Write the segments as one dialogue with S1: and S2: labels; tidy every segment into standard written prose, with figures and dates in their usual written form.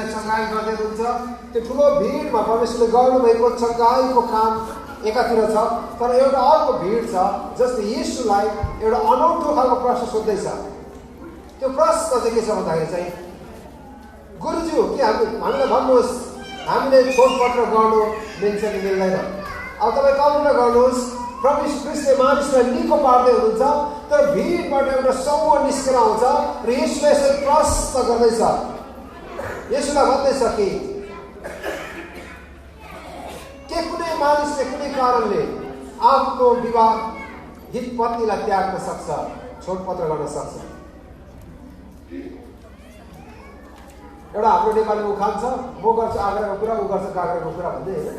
S1: तिनीलाई चङ्गाई गर्दै हुनुहुन्छ। त्यो ठुलो भिडमा परमेश्वरले गर्नुभएको चङ्गाईको काम एकातिर छ, तर एउटा अर्को भिड छ जसले येशूलाई एउटा अनौठो खालको प्रश्न सोध्दैछ। त्यो प्रश्न चाहिँ के छ भन्दाखेरि चाहिँ, गुरुज्यू के हामीलाई भन्नुहोस्, हामीले छोडपत्र गर्नु मिल्छ कि मिल्दैन? अब तपाईँ कल्पना गर्नुहोस्, प्रभु यीशु ख्रीष्टले मानिसलाई निको पार्दै हुनुहुन्छ, तर भिडबाट एउटा समूह निस्केर आउँछ र येशूलाई यसरी प्रश्न गर्दैछ। येशूलाई भन्दैछ कि के कुनै मानिसले कुनै कारणले आफ्नो विवाहित पत्नीलाई त्याग्न सक्छ, छोडपत्र गर्न सक्छ? एउटा हाम्रो नेपालीमा उखान छ, म गर्छु आग्राको कुरा, ऊ गर्छ काँक्राको कुरा भन्दै होइन।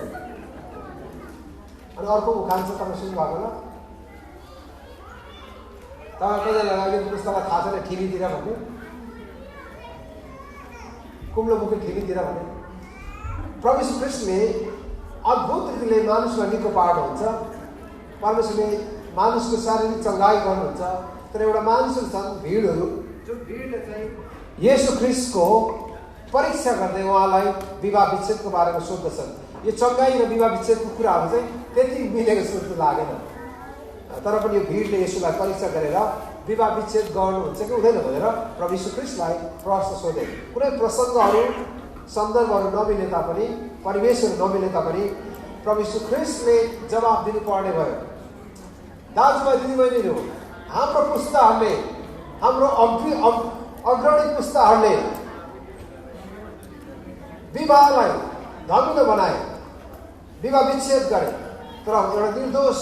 S1: अनि अर्को उखान छ, तपाईँ सुन्नु भएको होला, तपाईँ कतिलाई अहिलेको पुस्तकलाई थाहा छैन, ठिलीतिर भन्ने, कुम्लो मुखी ठिलीतिर भन्ने। प्रभु यीशु ख्रीष्टले अद्भुत रीतिले मानिसलाई निको पार्नुहुन्छ। परमेश्वरले मानिसको शारीरिक चङ्गाई गर्नुहुन्छ, तर एउटा मानिसहरू छन् भिडहरू, जो भिडले चाहिँ येशू ख्रीष्टको परीक्षा गर्दै उहाँलाई विवाह विच्छेदको बारेमा सोध्दछन्। यो चङ्गाई र विवाह विच्छेदको कुराहरू चाहिँ त्यति मिलेको जस्तो लागेन, तर पनि यो भिडले येशूलाई परीक्षा गरेर विवाह विच्छेद गर्नुहुन्छ कि हुँदैन भनेर प्रभु यीशु ख्रीष्टलाई प्रश्न सोधे। कुनै प्रसङ्गहरू सन्दर्भहरू नमिले तापनि, परिवेशहरू नमिले तापनि प्रभु यीशु ख्रीष्टले जवाब दिनुपर्ने भयो। दाजुभाइ दिदीबहिनीहरू, हाम्रो पुस्ताहरूले, हाम्रो अग्रणी पुस्ताहरूले विवाहलाई धमिलो बनाए, विवाह विच्छेद गरे, तर एउटा निर्दोष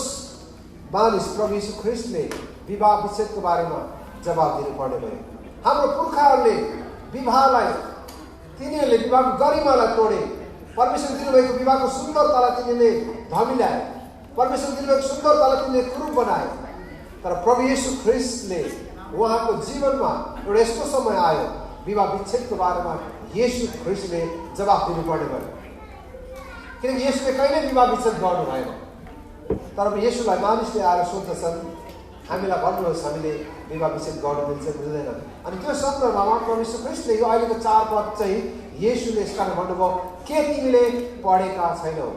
S1: मानिस प्रभु यीशु ख्रीष्टले विवाह विच्छेदको बारेमा जवाब दिनुपर्ने भयो। हाम्रो पुर्खाहरूले विवाहलाई, तिनीहरूले विवाहको गरिमालाई तोडे, परमेश्वर दिनुभएको विवाहको सुन्दरतालाई तिनीहरूले धमिल्याए, परमेश्वर दिनुभएको सुन्दरतालाई तिनीहरूले कुरूप बनाए। तर प्रभु यीशु ख्रीष्टले उहाँको जीवनमा एउटा यस्तो समय आयो, विवाह विच्छेदको बारेमा येशू ख्रीष्टले जवाब दिनुपर्ने भयो, किनकि येशूले कहिले विवाह विच्छेद गर्नु भएन। तर येशूलाई मानिसले आएर सोध्दछन्, हामीलाई भन्नुहोस्, हामीले विवाह विच्छेद गर्नु मिल्छ मिल्दैन? अनि त्यो सन्दर्भमा प्रभु यीशु ख्रीष्टले यो अहिलेको 4 पद चाहिँ येशूले यसकारण भन्नुभयो, के तिमीले पढेका छैनौ?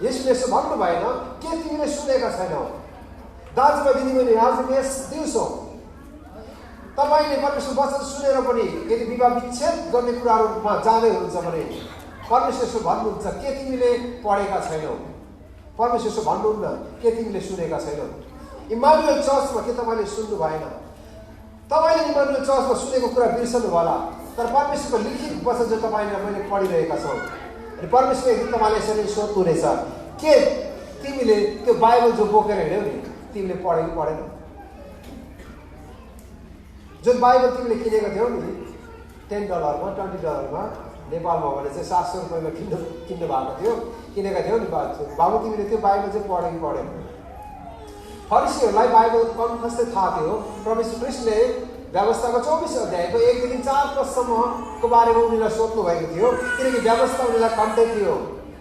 S1: येशूले यसो भन्नु भएन, के तिमीले सुनेका छैनौ? दाजुभाइ दिदीबहिनी, आजको यस दिउँसो तपाईँले परमेश्वर वचन सुनेर पनि यदि विवाह विच्छेद गर्ने कुराहरूमा जाँदै हुनुहुन्छ भने परमेश्वर यसो भन्नुहुन्छ, के तिमीले पढेका छैनौ? परमेश्वर यसो भन्नुहुन्न, के तिमीले सुनेका छैनौ? इमानुएल चर्चमा के तपाईँले सुन्नु भएन? तपाईँले इमानुएल चर्चमा सुनेको कुरा बिर्सनु होला, तर परमेश्वरको लिखित वचन चाहिँ तपाईँले मैले पढिरहेका छौँ। अनि परमेश्वरले यदि तपाईँले यसरी सोध्नु रहेछ, के तिमीले त्यो बाइबल जो बोकेर हिँड्यौ नि, तिमीले पढ्यौ कि पढेनौ? जुन बाइबल तिमीले किनेको थियौ नि $10 $20 नेपालमा भने चाहिँ 700 रुपियाँमा किन्नु भएको थियो, किनेका थियौ नि बाबु, तिमीले त्यो बाइबल चाहिँ पढ्यौ कि पढेन? फरिसीहरूलाई बाइबल कन्फर्स्टै थाहा थियो। प्रभु यीशु ख्रीष्टले व्यवस्थाको 24 अध्यायको 1देखि 4 पदसम्मको बारेमा उनीहरूलाई सोध्नु भएको थियो, किनकि व्यवस्था उनीहरूलाई कन्टै थियो।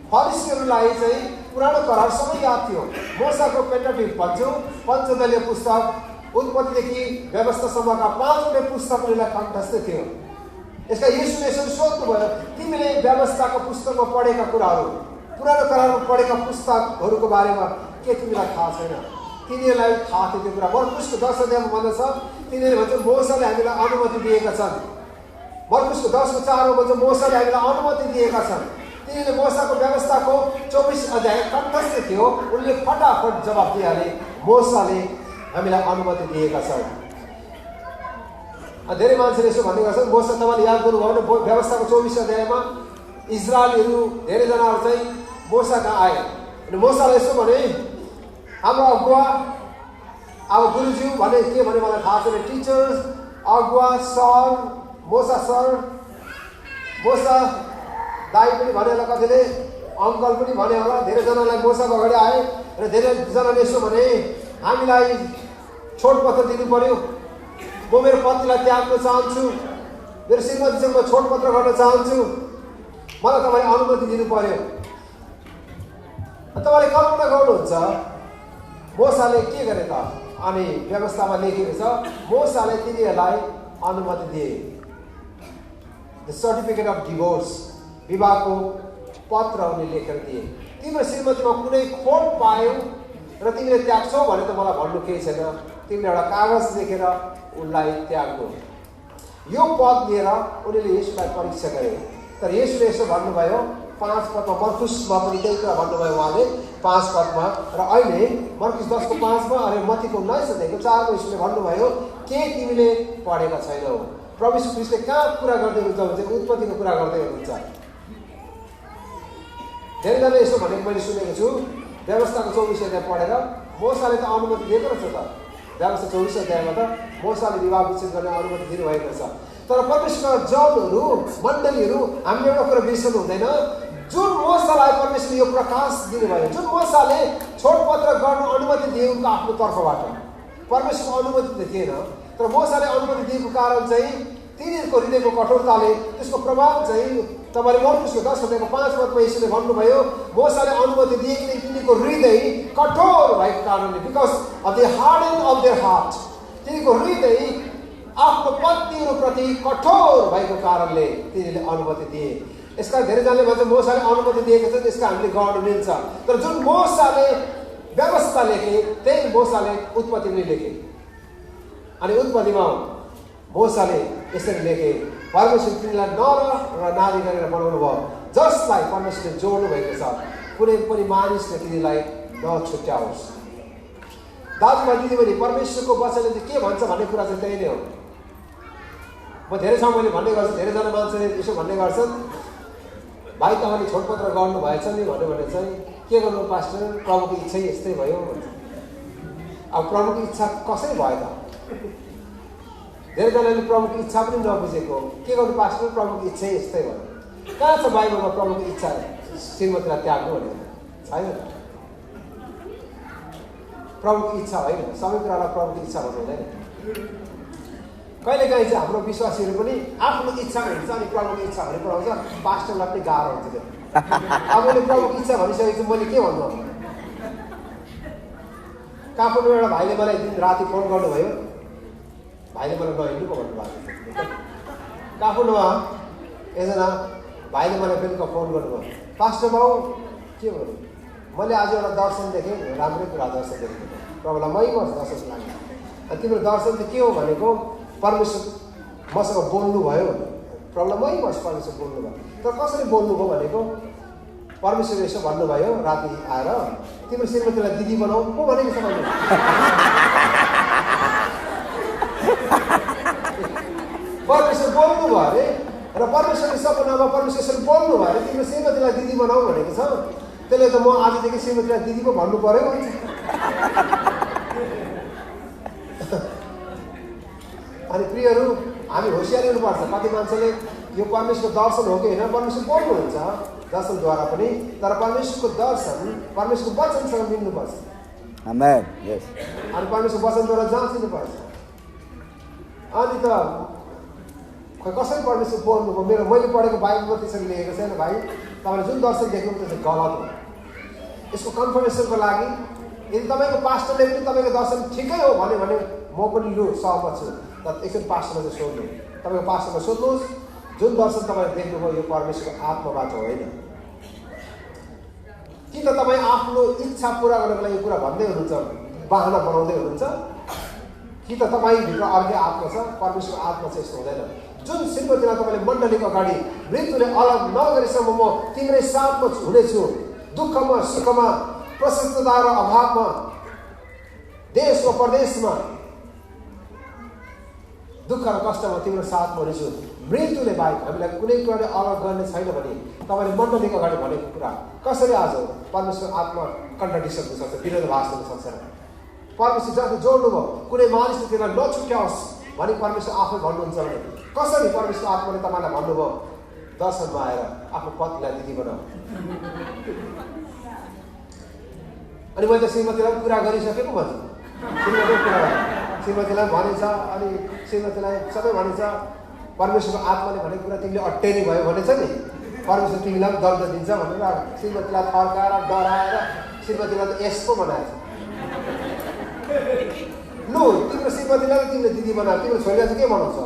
S1: फरिसीहरूलाई चाहिँ पुरानो करार सबै याद थियो। मोसाको पेन्टाट्युक भन्छौँ, पञ्चदलीय पुस्तक, उत्पत्तिदेखि व्यवस्थासम्मका 5वटै पुस्तक उनीहरूलाई कन्ठस्थै थियो। यसका येशूले यसरी सोध्नुभयो, तिमीले व्यवस्थाको पुस्तकमा पढेका कुराहरू, पुरानो करारमा पढेका पुस्तकहरूको बारेमा के तिमीलाई थाहा छैन? तिनीहरूलाई थाहा थियो त्यो कुरा। मर्कुसको 10 अध्यायमा भन्दछ, तिनीहरूले भन्छ मोसाले हामीलाई अनुमति दिएका छन्। मर्कुसको 10:4 भन्छ मोसाले हामीलाई अनुमति दिएका छन्। तिनीहरूले मोसाको व्यवस्थाको 24 अध्याय कन्ठस्थ थियो, उनले फटाफट जवाब दिइहाले, मोसाले हामीलाई अनुमति दिएका छन्। धेरै मान्छेले यसो भन्ने गर्छन्, मोसा तपाईँले याद गर्नुभयो भने व्यवस्थाको 24 अध्यायमा इजरायलीहरू धेरैजनाहरू चाहिँ मोसा कहाँ आए अनि मोसाले यसो भने, हाम्रो अगुवा, अब गुरुज्यू भने के भने मलाई थाहा छैन, टिचर्स, अगुवा, सर, मोसा सर, मोसा दाई पनि भने होला, कतिले अङ्कल पनि भने होला। धेरैजनालाई मोसाको अगाडि आए र धेरैजनाले यसो भने, हामीलाई छोडपत्र दिनु पर्यो, म मेरो पतिलाई त्याग्न चाहन्छु, मेरो श्रीमतीसँग म छोडपत्र गर्न चाहन्छु, मलाई तपाईँले अनुमति दिनु पर्यो। तपाईँले कल्पना गर्नुहुन्छ मोसाले के गरे त? अनि व्यवस्थामा लेखेको छ, मोसाले तिनीहरूलाई अनुमति दिए। द सर्टिफिकेट अफ डिभोर्स, विवाहको पत्र उनले लेखेर दिए। तिम्रो श्रीमतीमा कुनै खोट पायौ र तिमीले त्याग्छौ भने त मलाई भन्नु केही छैन, तिमीले एउटा कागज लेखेर उनलाई त्याग्नु। यो पद लिएर उनीहरूले येशूलाई परीक्षा गरे। तर येशूले यसो भन्नुभयो 5 पदमा, मर्कुसमा पनि त्यही कुरा भन्नुभयो उहाँले 5 पदमा, र अहिले मर्कुस 10:5 मा अरे मत्तीको 19 अध्यायको 4 मा येशूले भन्नुभयो, के तिमीले पढेका छैनौ? प्रभु यीशु ख्रीष्टले कहाँ कुरा गर्दै हुनुहुन्छ भने उत्पत्तिको कुरा गर्दै हुनुहुन्छ। धेरैजनाले यसो भनेको मैले सुनेको छु, व्यवस्थाको 24 अध्याय पढेर मोसाले त अनुमति दिएको रहेछ त, व्यवस्था 24 अध्यायमा त मोसाले विवाह विच्छेद गर्ने अनुमति दिनुभएको छ। तर परमेश्वरका जनहरू, मण्डलीहरू, हामीले एउटा कुरा बिर्सनु हुँदैन, जुन मोसालाई परमेश्वरले यो प्रकाश दिनुभयो, जुन मोसाले छोडपत्र गर्न अनुमति दिए उनको आफ्नो तर्फबाट, परमेश्वरको अनुमति त थिएन, तर मोसाले अनुमति दिएको कारण चाहिँ तिनीहरूको हृदयको कठोरताले त्यसको प्रभाव चाहिँ तपाईँले मर्कुसको 10 अध्यायको 5 पदमा येशूले भन्नुभयो, मोसाले अनुमति दिए कि तिनीहरूको हृदय कठोर भएको कारणले, because of the harden of their heart, तिनीहरूको हृदय आफ्नो पत्नीहरूप्रति कठोर भएको कारणले तिनीहरूले अनुमति दिए। यसका धेरैजनाले भन्छ मोसाले अनुमति दिएको छ त्यसका हामीले गर्नु मिल्छ, तर जुन मोसाले व्यवस्था लेखे त्यही मोसाले उत्पत्ति पनि लेखे। अनि उत्पत्तिमा मोसाले यसरी लेखे, परमेश्वर तिनीलाई नर र नारी गरेर बनाउनु भयो, जसलाई परमेश्वरले जोड्नु भएको छ, कुनै पनि मानिसले तिनीलाई नछुट्याओस्। दाजुभाइ दिदीबहिनी, परमेश्वरको वचनले चाहिँ के भन्छ भन्ने कुरा चाहिँ त्यही नै हो। म धेरै ठाउँ मैले भन्ने गर्छु, धेरैजना मान्छेले यसो भन्ने गर्छन्, भाइ तपाईँले छोडपत्र गर्नु भएछ नि भन्यो भने चाहिँ के गर्नु पास्टर, प्रभुको इच्छै यस्तै भयो भन्छ। अब प्रभुको इच्छा कसरी भयो त? धेरैजनाले प्रभुको इच्छा पनि नबुझेको, के गर्नु पास्टर, प्रभुको इच्छै यस्तै भयो। कहाँ छ बाइबलमा प्रभुको इच्छा श्रीमतीलाई त्याग्नु भनेर? छैन। प्रभुको इच्छा होइन, सबै कुरालाई प्रभुको इच्छा भन्नु हुँदैन। कहिलेकाहीँ चाहिँ हाम्रो विश्वासीहरू पनि आफ्नो इच्छा हिँड्छ अनि प्रभुको इच्छा भने पढाउँछ, पास्टरलाई पनि गाह्रो हुन्छ त्यो। अब मैले प्रभुको इच्छा भनिसकेपछि मैले के भन्नु? काठमाडौँ एउटा भाइले मलाई एक दिन राति फोन गर्नुभयो, भाइले मलाई नहिँड्नु पो भन्नुभएको थियो। काठमाडौँमा एकजना भाइले मलाई बेलुका फोन गर्नुभयो, पास्टर बाउ के भन्नु, मैले आज एउटा दर्शन देखेँ, राम्रै कुरा दर्शन देखेँ, प्रभुलाई मै वर्ष दर्शन लाग्यो। अनि तिम्रो दर्शन चाहिँ के हो भनेको, परमेश्वर मसँग बोल्नुभयो भने, प्रभुलाई मै वर्ष परमेश्वर बोल्नुभयो। तर कसरी बोल्नुभयो भनेको, परमेश्वरले यसो भन्नुभयो राति आएर, तिम्रो श्रीमतीलाई दिदी बनाऊ। को भनेको छ भने परमेश्वर बोल्नुभयो अरे, र परमेश्वरले सपनामा परमेश्वर बोल्नुभयो अरे, तिम्रो श्रीमतीलाई दिदी बनाऊ भनेको छ। त्यसले त म आजदेखि श्रीमतीलाई दिदी पो भन्नु पर्यो भन्छ। अनि प्रियहरू, हामी होसियार हुनुपर्छ। कति मान्छेले यो परमेश्वरको दर्शन हो कि होइन, परमेश्वर बोल्नुहुन्छ दर्शनद्वारा पनि, तर परमेश्वरको दर्शन परमेश्वरको वचनसँग मिल्नुपर्छ।
S2: आमेन। यस।
S1: अनि परमेश्वरको वचनद्वारा जाँचिनुपर्छ। अनि त खै कसरी परमेश्वर बोल्नुभयो? मैले पढेको बाइबलमा त्यसरी लेखेको छैन भाइ। तपाईँले जुन दर्शन देख्नु त्यो चाहिँ गलत हो। यसको कन्फर्मेसनको लागि यदि तपाईँको पास्टरले पनि तपाईँको दर्शन ठिकै हो भने म पनि लु सहमत छु, तर एकचोटि पास्टरलाई चाहिँ सोध्नु, तपाईँको पास्टरलाई सोध्नुहोस् जुन दर्शन तपाईँले देख्नुभयो यो परमेश्वरको आत्माबाट होइन कि त तपाईँ आफ्नो इच्छा पुरा गर्नको लागि यो कुरा भन्दै हुनुहुन्छ, बाहना बनाउँदै हुनुहुन्छ, कि त तपाईँभित्र अर्कै आत्मा छ। परमेश्वरको आत्मा चाहिँ यस्तो हुँदैन। जुन श्रीमतीलाई तपाईँले मण्डलीको अगाडि मृत्युले अलग नगरेसम्म म तिम्रै साथमा हुनेछु, दुःखमा सुखमा, प्रशस्तता र अभावमा, देशमा परदेशमा, दुःख र कष्टमा तिम्रो साथमा हुनेछु, मृत्युले बाहेक हामीलाई कुनै कुराले अलग गर्ने छैन भने तपाईँले मण्डलीको अगाडि भनेको कुरा कसरी आज परमेश्वर आत्मा कन्ट्राडिक्सन हुन सक्छ, विरोधाभास हुन सक्छ? परमेश्वर जसले जोड्नुभयो कुनै मानिसले त्यसलाई नछुट्याओस् भने परमेश्वर आफै भन्नुहुन्छ भने कसरी परमेश्वर आत्माले तपाईँलाई भन्नुभयो दर्शनमा आएर आफ्नो पत्नीलाई दिदी बनाऊ? अनि मैले त श्रीमतीलाई कुरा गरिसकेको भन्छु, श्रीमतीलाई भनिन्छ, अनि श्रीमतीलाई सबै भनिन्छ। परमेश्वरको आत्माले भनेको कुरा तिमीले अट्टेनी भयो भनेछ नि, परमेश्वर तिमीलाई पनि दर्द दिन्छ भनेर श्रीमतीलाई फर्काएर डराएर श्रीमतीलाई त यस्तो बनाएछ। लु तिम्रो श्रीमतीलाई तिमीले दिदी बनाऊ, तिम्रो छोरीलाई चाहिँ के बनाउँछ?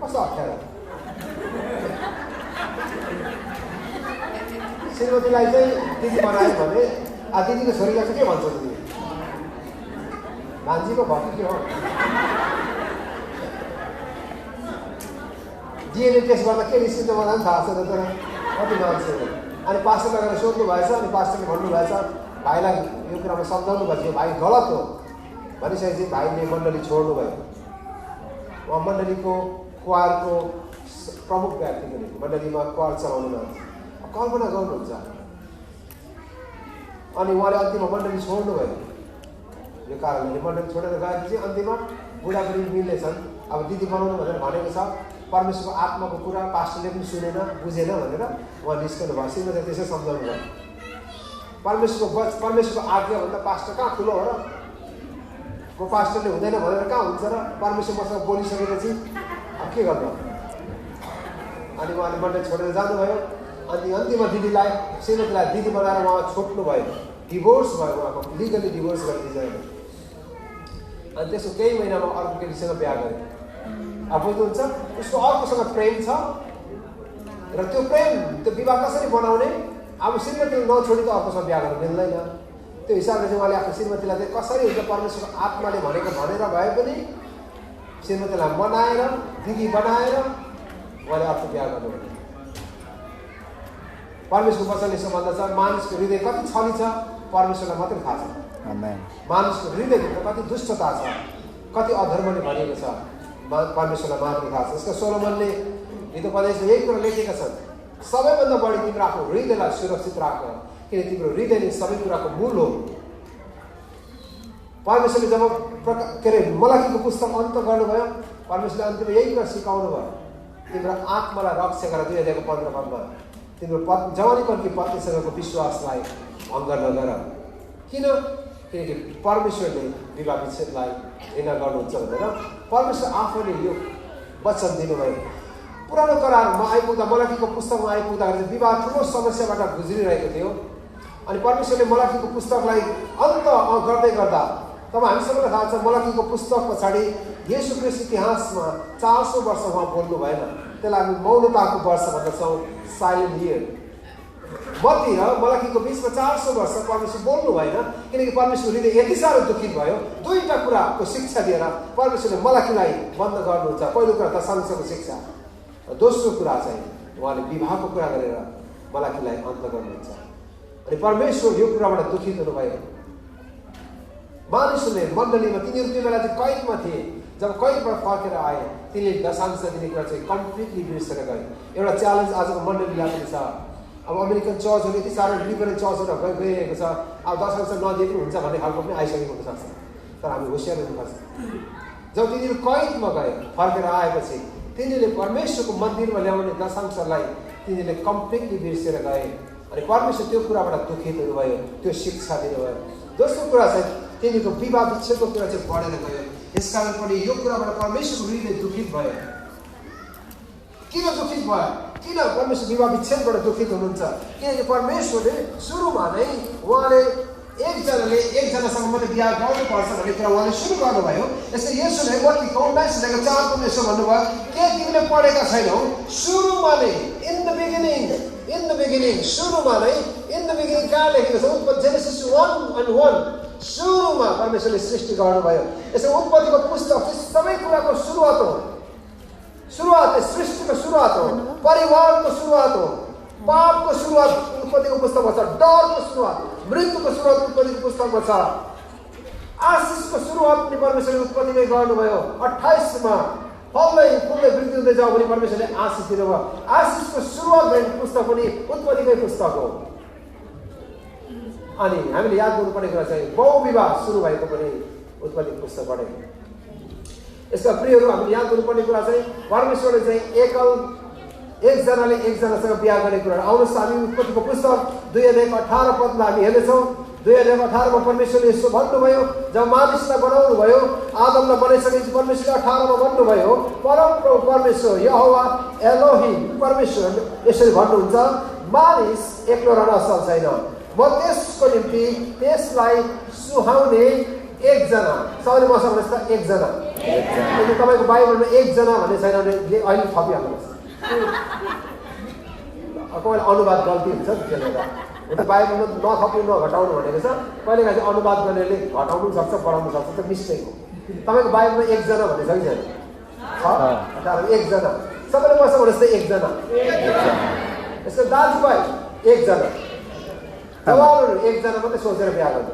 S1: कस्तो अप्ठ्यारो। श्रीमतीलाई चाहिँ दिदी बनायो भने दिदीको छोरीलाई चाहिँ के भन्छ तिमी? भान्जीको भक्ति के हो? डिएनए टेस्ट गर्दा के निस्किन्छ मलाई पनि थाहा छैन, तर कति मान्छे। अनि पास्टरलाई गएर सोध्नु भएछ, अनि पास्टरले भन्नुभएछ भाइलाई यो कुरामा सम्झाउनु भएछ, यो भाइ गलत हो भनिसकेपछि भाइले मण्डली छोड्नु भयो। उहाँ मण्डलीको क्वारको प्रमुख व्यक्ति पनि, मण्डलीमा क्वार चलाउनु मान्छे। कल्पना गर्नुहुन्छ। अनि उहाँले अन्तिममा मण्डली छोड्नु भयो। यो कारणले मण्डली छोडेर गएपछि अन्तिममा बुढाबुढी मिल्नेछन्, अब दिदी बनाउनु भनेर भनेको छ। परमेश्वरको आत्माको कुरा पास्टरले पनि सुनेन, बुझेन भनेर उहाँ निस्कनु भयो। श्रीमतीले त्यसै सम्झाउनु भयो। परमेश्वरको आज्ञाभन्दा पास्टर कहाँ ठुलो हो र? म पास्टरले हुँदैन भनेर कहाँ हुन्छ र? परमेश्वर मसँग बोलिसकेपछि अब के गर्नु? अनि उहाँले मण्डली छोडेर जानुभयो। अनि अन्तिममा दिदीलाई, श्रीमतीलाई दिदी बनाएर उहाँ छोड्नु भयो। डिभोर्स भयो, उहाँको लिगली डिभोर्स गरिदिन्छ। अनि त्यसको केही महिनामा अर्को केटीसँग बिहा गरे। अब बुझ्नुहुन्छ, उसको अर्कोसँग प्रेम छ र त्यो प्रेम, त्यो विवाह कसरी बनाउने? अब श्रीमतीले नछोडी त अर्कोसँग बिहा गर्नु मिल्दैन। त्यो हिसाबले चाहिँ उहाँले आफ्नो श्रीमतीलाई चाहिँ कसरी हुन्छ परमेश्वरको आत्माले भनेको भनेर भए पनि श्रीमतीलाई मनाएर दिदी बनाएर उहाँले अर्को बिहा गर्नुभयो। परमेश्वरको वचनले यसो भन्दछ, मानिसको हृदय कति छली छ परमेश्वरलाई मात्रै थाहा छ। मानिसको हृदयभित्र कति दुष्टता छ, कति अधर्मले भरिएको छ, परमेश्वरलाई मात्रै थाहा छ। यसको सोलोमनले हितोपदेशमा यही कुरा लेखेका छन्, सबैभन्दा बढी तिम्रो आफ्नो हृदयलाई सुरक्षित राख, किन तिम्रो हृदय नै सबै कुराको मूल हो। परमेश्वरले जब के अरे मलाकीको पुस्तक अन्त गर्नुभयो, परमेश्वरले अन्तिममा यही कुरा सिकाउनु भयो, तिम्रो आत्मालाई रक्षा गर। 2015 पदमा तिम्रो जवानीपनकी पत्नीसँगको विश्वासलाई भङ्ग नगर। किन? किनकि परमेश्वरले विवाह विच्छेदलाई घृणा गर्नुहुन्छ भनेर परमेश्वर आफैले यो वचन दिनुभयो। पुरानो करारमा आइपुग्दा, मलाकीको पुस्तकमा आइपुग्दाखेरि विवाह ठुलो समस्याबाट गुज्रिरहेको थियो। अनि परमेश्वरले मलाकीको पुस्तकलाई अन्त गर्दै गर्दा, तब हामी सबैलाई थाहा छ मलाकीको पुस्तक पछाडि येशू ख्रीष्ट इतिहासमा 400 वर्ष उहाँ बोल्नु भएन। त्यसलाई हामी मौनताको वर्ष भन्दछौँ, साइलेन्ट इयर। मत्ती र मलाकीको बिचमा 400 वर्ष परमेश्वर बोल्नु भएन, किनकि परमेश्वर हृदय यति साह्रो दुखित भयो। दुईवटा कुराको शिक्षा दिएर परमेश्वरले मलाकीलाई बन्द गर्नुहुन्छ। पहिलो कुरा दशांशको शिक्षा, दोस्रो कुरा चाहिँ उहाँले विवाहको कुरा गरेर मलाकीलाई अन्त गर्नुहुन्छ। अनि परमेश्वर यो कुराबाट दुखित हुनुभयो। मानिसहरूले मण्डलीमा तिनीहरू त्यो बेला चाहिँ कैदमा थिए। जब कैदबाट फर्केर आए, तिनीले दशांश दिने कुरा चाहिँ कम्प्लिटली बिर्सेर गए। एउटा च्यालेन्ज आजको मण्डलीलाई पनि छ। अब अमेरिकन चर्चहरू यति साह्रो लिबरल चर्चहरू गइरहेको छ, अब दशांश नदिए पनि हुन्छ भन्ने खालको पनि आइसकेको हुनसक्छ। तर हामी होसियार हुनुपर्छ। जब तिनीहरू कैदमा गए, फर्केर आएपछि तिनीहरूले परमेश्वरको मन्दिरमा ल्याउने दशांशलाई तिनीहरूले कम्प्लिटली बिर्सेर गए। अनि परमेश्वर त्यो कुराबाट दुखित हुनुभयो, त्यो शिक्षा दिनुभयो। दोस्रो कुरा चाहिँ तिनीहरूको विवाह विच्छेदको कुरा चाहिँ बढेर गयो। यसकारण पनि यो कुराबाट परमेश्वरको हृदय दुखित भयो। किन दुखित भयो? किन परमेश्वर विवाह विच्छेदबाट दुखित हुनुहुन्छ? किनकि परमेश्वरले सुरुमा नै उहाँले एकजनाले एकजनासँग मात्रै बिहा गर्नुपर्छ भन्ने कुरा उहाँले सुरु गर्नुभयो। यसै येशूले मत्तीको 19:4 यसो भन्नुभयो, के तिमीले पढेका छैनौ? सुरुमा नै इन द बिगिनिङ सुरुमा नै इन द बिगिनिङ कहाँ लेखेको छ? उत्पत्ति जेनेसिस 1:1 सुरुमा परमेश्वरले सृष्टि गर्नुभयो। यसै उत्पत्तिको पुस्तक सबै कुराको सुरुवात हो। सुरुवात सृष्टिको सुरुवात हो, परिवारको सुरुवात हो, पापको सुरुवात उत्पत्तिको पुस्तकमा छ, डरको सुरुवात, मृत्युको सुरुवात उत्पत्तिको पुस्तकमा छ, आशिषको सुरुवात पनि परमेश्वरले उत्पत्तिमै गर्नुभयो। 28मा फल्दै फुल्दै वृद्धि हुँदै जाऊ भने परमेश्वरले आशिष दिनुभयो। आशिषको सुरुवात भएको पुस्तक पनि उत्पत्तिकै पुस्तक हो। अनि हामीले याद गर्नुपर्ने कुरा चाहिँ बहुविवाह सुरु भएको पनि उत्पत्तिको पुस्तकबाटै। यसका प्रियहरू, हामीले याद गर्नुपर्ने कुरा चाहिँ परमेश्वरले चाहिँ एकजनाले एकजनासँग बिहा गरेको कुरा। आउनुहोस् हामी उत्पत्तिको पुस्तक 2:18 पदमा हामी हेर्नेछौँ। 2:18 परमेश्वरले यसो भन्नुभयो, जब मानिसलाई बनाउनु भयो, आदमलाई बनाइसकेपछि परमेश्वरले 18 भन्नुभयो, परमप्रभु परमेश्वर यहोवा एलोहिम परमेश्वर यसरी भन्नुहुन्छ, मानिस एक्लो रहन असल छैन, म त्यसको निम्ति त्यसलाई सुहाउने एकजना। सबैले मसँग भन्नुहोस् त एकजना। यदि तपाईँको बाइबलमा एकजना भन्ने छैन भने अहिले थपिहाल्नुहोस्। कहिले अनुवाद गल्ती हुन्छ त्यसले गर्दा बाइबलमा नथप्नु नघटाउनु भनेको छ। कहिलेकाहीँ चाहिँ अनुवाद गर्नेले घटाउनु सक्छ बढाउनु सक्छ, त्यो मिस्टेक हो। तपाईँको बाइबलमा एकजना भन्ने छ कि छैन? एकजना। सबैले मसँग भन्नुहोस् त एकजना। यसको दाजुभाइ एकजना, जवानहरू एकजना मात्रै सोचेर बिहा गर्छ।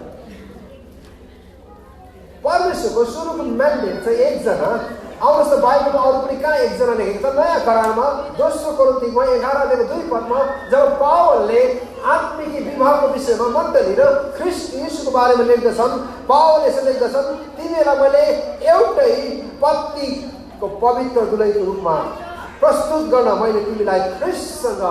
S1: परमेश्वरको सुरुको म्यान्डेट चाहिँ एकजना। आउनुहोस् त बाइबलमा अरू पनि कहाँ एकजना लेखेको छ? नयाँ करारमा दोस्रो कोरिन्थीमा 11:2 जब पावलले आत्मिक विवाहको विषयमा मण्डली र ख्रीष्ट यीशुको बारेमा लेख्दछन्, पावल यसो लेख्दछन्, तिमीलाई मैले एउटै पत्नीको पवित्र दुलहीको रूपमा प्रस्तुत गर्न मैले तिमीलाई ख्रीष्टसँग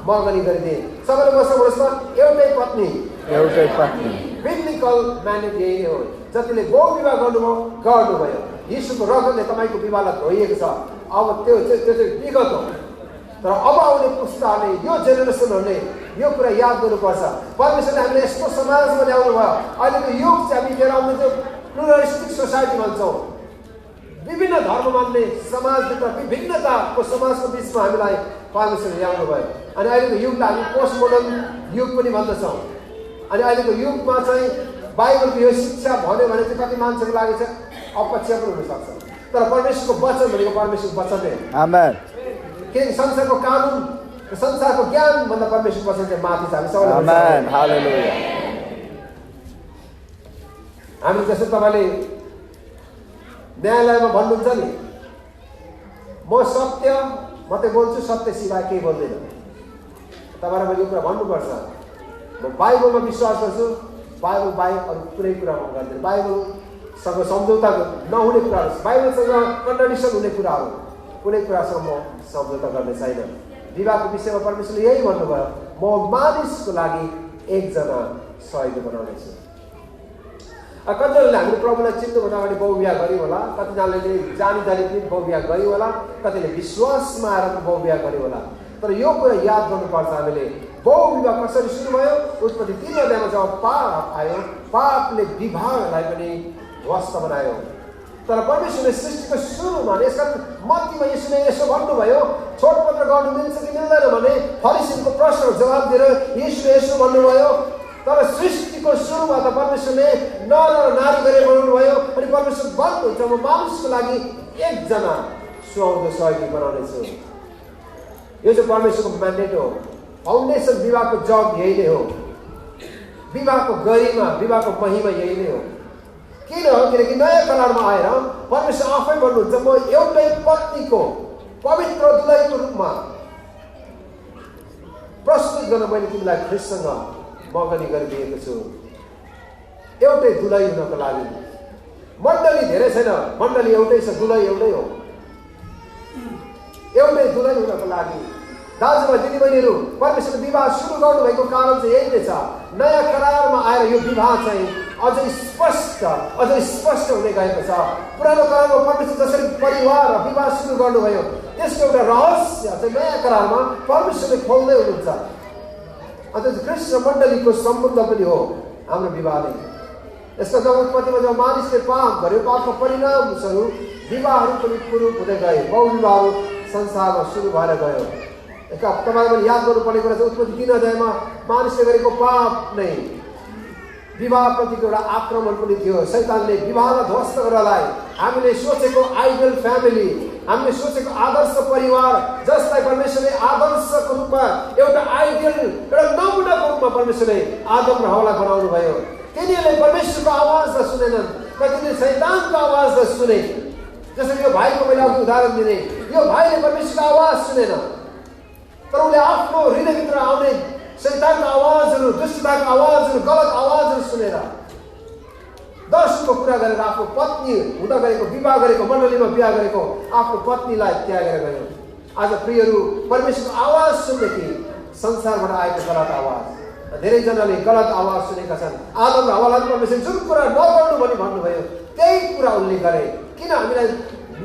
S1: मगनी गरिदिएँ। सबैले मसँग भन्नुहोस् त एउटै पत्नी।
S2: एउटै पत्नी।
S1: बिब्लिकल म्यान्डेट यही हो। जतिले बहु विवाह गर्नुभयो, यीशुको रगतले तपाईँको विवाहलाई धोइएको छ। अब त्यो चाहिँ विगत हो, तर अब आउने पुस्ताले, यो जेनेरेसनहरूले यो कुरा याद गर्नुपर्छ। परमेश्वरले हामीले यस्तो समाजमा ल्याउनु भयो। अहिलेको युग चाहिँ हामी लिएर आउने चाहिँ प्लुरलिस्टिक सोसाइटी भन्छौँ। विभिन्न धर्म मान्ने समाजभित्र विभिन्नताको समाजको बिचमा हामीलाई परमेश्वरले ल्याउनु भयो। अनि अहिलेको युगलाई हामी पोस्ट मोडर्न युग पनि भन्दछौँ। अनि अहिलेको युगमा चाहिँ बाइबलको यो शिक्षा भन्यो भने चाहिँ कति मान्छेको लागि चाहिँ अपक्ष पनि हुनसक्छ, तर परमेश्वरको वचन भनेको परमेश्वरको वचन नै हो।
S2: आमेन।
S1: किनकि संसारको कानुन, संसारको ज्ञान भन्दा परमेश्वरको वचन चाहिँ माथि छ। हामी सबैले
S2: आमेन। हालेलुया।
S1: हामी जस्तो तपाईँले न्यायालयमा भन्नुहुन्छ नि, म सत्य मात्रै बोल्छु, सत्य सिवाय केही बोल्दैन। तपाईँलाई मैले यो कुरा भन्नुपर्छ। म बाइबलमा विश्वास गर्छु, बाइबल बाहेक अरू कुनै कुरा म गर्दैन। बाइबलसँग सम्झौता नहुने कुराहरू, बाइबलसँग कन्ट्रडिक्सन हुने कुराहरू, कुनै कुरासँग म सम्झौता गर्ने छैन। विवाहको विषयमा परमेश्वरले यही भन्नुभयो, म मानिसको लागि एकजना सहयोगी बनाउनेछु। कतिजनाले हामीले प्रभुलाई चिन्नुभन्दा अगाडि बहु विवाह गऱ्यो होला, कतिजनाले जानी पनि बहु विवाह गऱ्यो होला, कतिले विश्वासमा आएर बहु विवाह गऱ्यो होला। तर यो कुरा याद गर्नुपर्छ, हामीले बहु विवाह कसरी सुरु भयो? उत्पत्ति 3 अध्यायमा जब पाप आयो, पापले विवाहलाई पनि ध्वस्त बनायो। तर परमेश्वरले सृष्टिको सुरुमा यसका मध्यमा यसोले यसो भन्नुभयो, छोडपत्र गर्नु मिल्छ कि मिल्दैन भने फरिसीको प्रश्नको जवाब दिएर यीशुले यसो भन्नुभयो, तर सृष्टिको सुरुमा त परमेश्वरले नर र नारी गरेर बनाउनु भयो। अनि परमेश्वर भन्नुहुन्छ, म मानिसको लागि एकजना सुहाउँदो सहयोगी बनाउनेछु। यो चाहिँ परमेश्वरको म्यान्डेट हो। फाउन्डेसन विवाहको जब यही नै हो। विवाहको गरिमा, विवाहको महिमा यही नै हो। किन हो? किनकि नयाँ करारमा आएर परमेश्वर आफै भन्नुहुन्छ, म एउटै पत्नीको पवित्र दुलहीको रूपमा प्रस्तुत गर्न मैले तिमीलाई ख्रीष्टसँग मगनी गरिदिएको छु। एउटै दुलही हुनको लागि। मण्डली धेरै छैन, मण्डली एउटै छ, दुलही एउटै हो। एउटै दुलही हुनको लागि दाजुभाइ दिदीबहिनीहरू, परमेश्वरले विवाह सुरु गर्नुभएको कारण चाहिँ यही नै छ। नयाँ करारमा आएर यो विवाह चाहिँ अझै स्पष्ट हुँदै गएको छ। पुरानो करारमा परमेश्वर जसरी परिवार र विवाह सुरु गर्नुभयो, त्यसको एउटा रहस्य चाहिँ नयाँ करारमा परमेश्वरले खोल्दै हुनुहुन्छ। अन्त कृष्ण मण्डलीको सम्बन्ध पनि हो हाम्रो विवाह नै। यसको जब उत्पत्तिमा जब मानिसले पाप गर्यो, पापको परिणामस्वरूप विवाहहरू पनि कुरूप हुँदै गए, बहु विवाहहरू संसारमा सुरु भएर गयो। तपाईँले पनि याद गर्नुपर्ने कुरा चाहिँ उत्पत्ति 3 अध्यायमा मानिसले गरेको पाप नै विवाहप्रतिको एउटा आक्रमण पनि थियो। शैतानले विवाहलाई ध्वस्त गर्नलाई, हामीले सोचेको आइडल फ्यामिली, हामीले सोचेको आदर्श परिवार, जसलाई परमेश्वरले आदर्शको रूपमा एउटा आइडियल, एउटा नमुनाको रूपमा परमेश्वरले आदम र हव्वालाई बनाउनु भयो। तिनीहरूले परमेश्वरको आवाजलाई सुनेनन्, कतिले शैतानको आवाजलाई सुने। जसरी यो भाइको मैले अघि उदाहरण दिने, यो भाइले परमेश्वरको आवाज सुनेन, तर उसले आफ्नो हृदयभित्र आउने शैतानको आवाजहरू, दुष्टताको आवाजहरू, गलत आवाजहरू सुनेर दर्शनको कुरा गरेर आफ्नो पत्नी हुँदा गरेको, विवाह गरेको, मण्डलीमा विवाह गरेको आफ्नो पत्नीलाई त्यागेर गयो। आज प्रियहरू, परमेश्वरको आवाज सुन्ने संसारबाट आएको गलत आवाज, धेरैजनाले गलत आवाज सुनेका छन्। आदम र हव्वालाई परमेश्वरले जुन कुरा नगर्नु भनी भन्नुभयो, त्यही कुरा उनले गरे। किन हामीलाई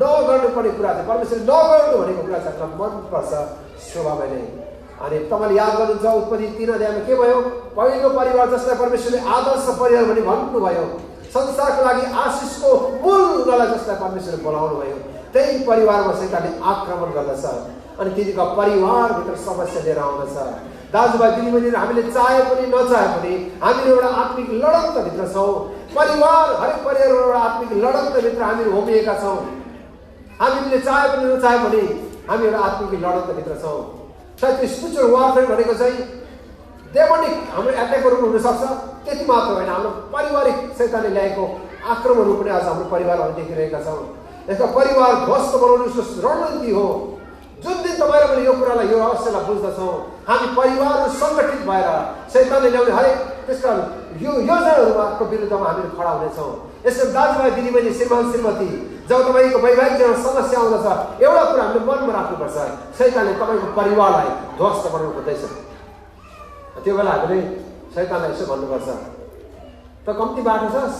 S1: नगर्नुपर्ने कुरा चाहिँ परमेश्वरले नगर्नु भनेको कुरा चाहिँ हामीलाई मनपर्छ स्वभावमै नै। अनि तपाईँले याद गर्नुहुन्छ, उत्पत्ति 3 अध्यायमा के भयो? पहिलो परिवार जसलाई परमेश्वरले आदर्श परिवार भनी भन्नुभयो, संसारको लागि आशिषको मूल उनीहरूलाई जसलाई परमेश्वरले बोलाउनु भयो त्यही परिवारमा शैतानले आक्रमण गर्दछ अनि तिनीको परिवारभित्र समस्या लिएर आउँदछ। दाजुभाइ दिदीबहिनीहरू, हामीले चाहे पनि नचाहे पनि हामीहरू एउटा आत्मिक लडन्तभित्र छौँ। परिवार, हरेक परिवारमा एउटा आत्मिक लडन्तभित्र हामीहरू होमिएका छौँ। हामीले चाहे पनि नचाहे पनि हामी एउटा आत्मिक लडन्तभित्र छौँ। सायद त्यो स्पिरिचुअल वारफेयर भनेको चाहिँ डेमोनिक हाम्रो एट्याकहरू पनि हुनसक्छ, त्यति मात्र होइन, हाम्रो पारिवारिक शैतानले ल्याएको आक्रमणहरू पनि आज हाम्रो परिवारमा देखिरहेका छौँ। यसका परिवार ध्वस्त बनाउने उसको रणनीति हो। जुन दिन तपाईँ र मैले यो कुरालाई, यो रहस्यलाई बुझ्दछौँ, हामी परिवारहरू सङ्गठित भएर शैतानले ल्याउने हरेक त्यसका यो योजनाहरूको विरुद्धमा हामीहरू खडा हुनेछौँ। यसको दाजुभाइ दिदीबहिनी, श्रीमान श्रीमती, जब तपाईँको वैवाहिक जीवनमा समस्या आउँदछ, एउटा कुरा हामीले मनमा राख्नुपर्छ, शैतानले तपाईँको परिवारलाई ध्वस्त बनाउनु खोज्दैछ। त्यो बेला हामीले शैतानलाई यसो भन्नुपर्छ, त कम्ती बाटो छस्,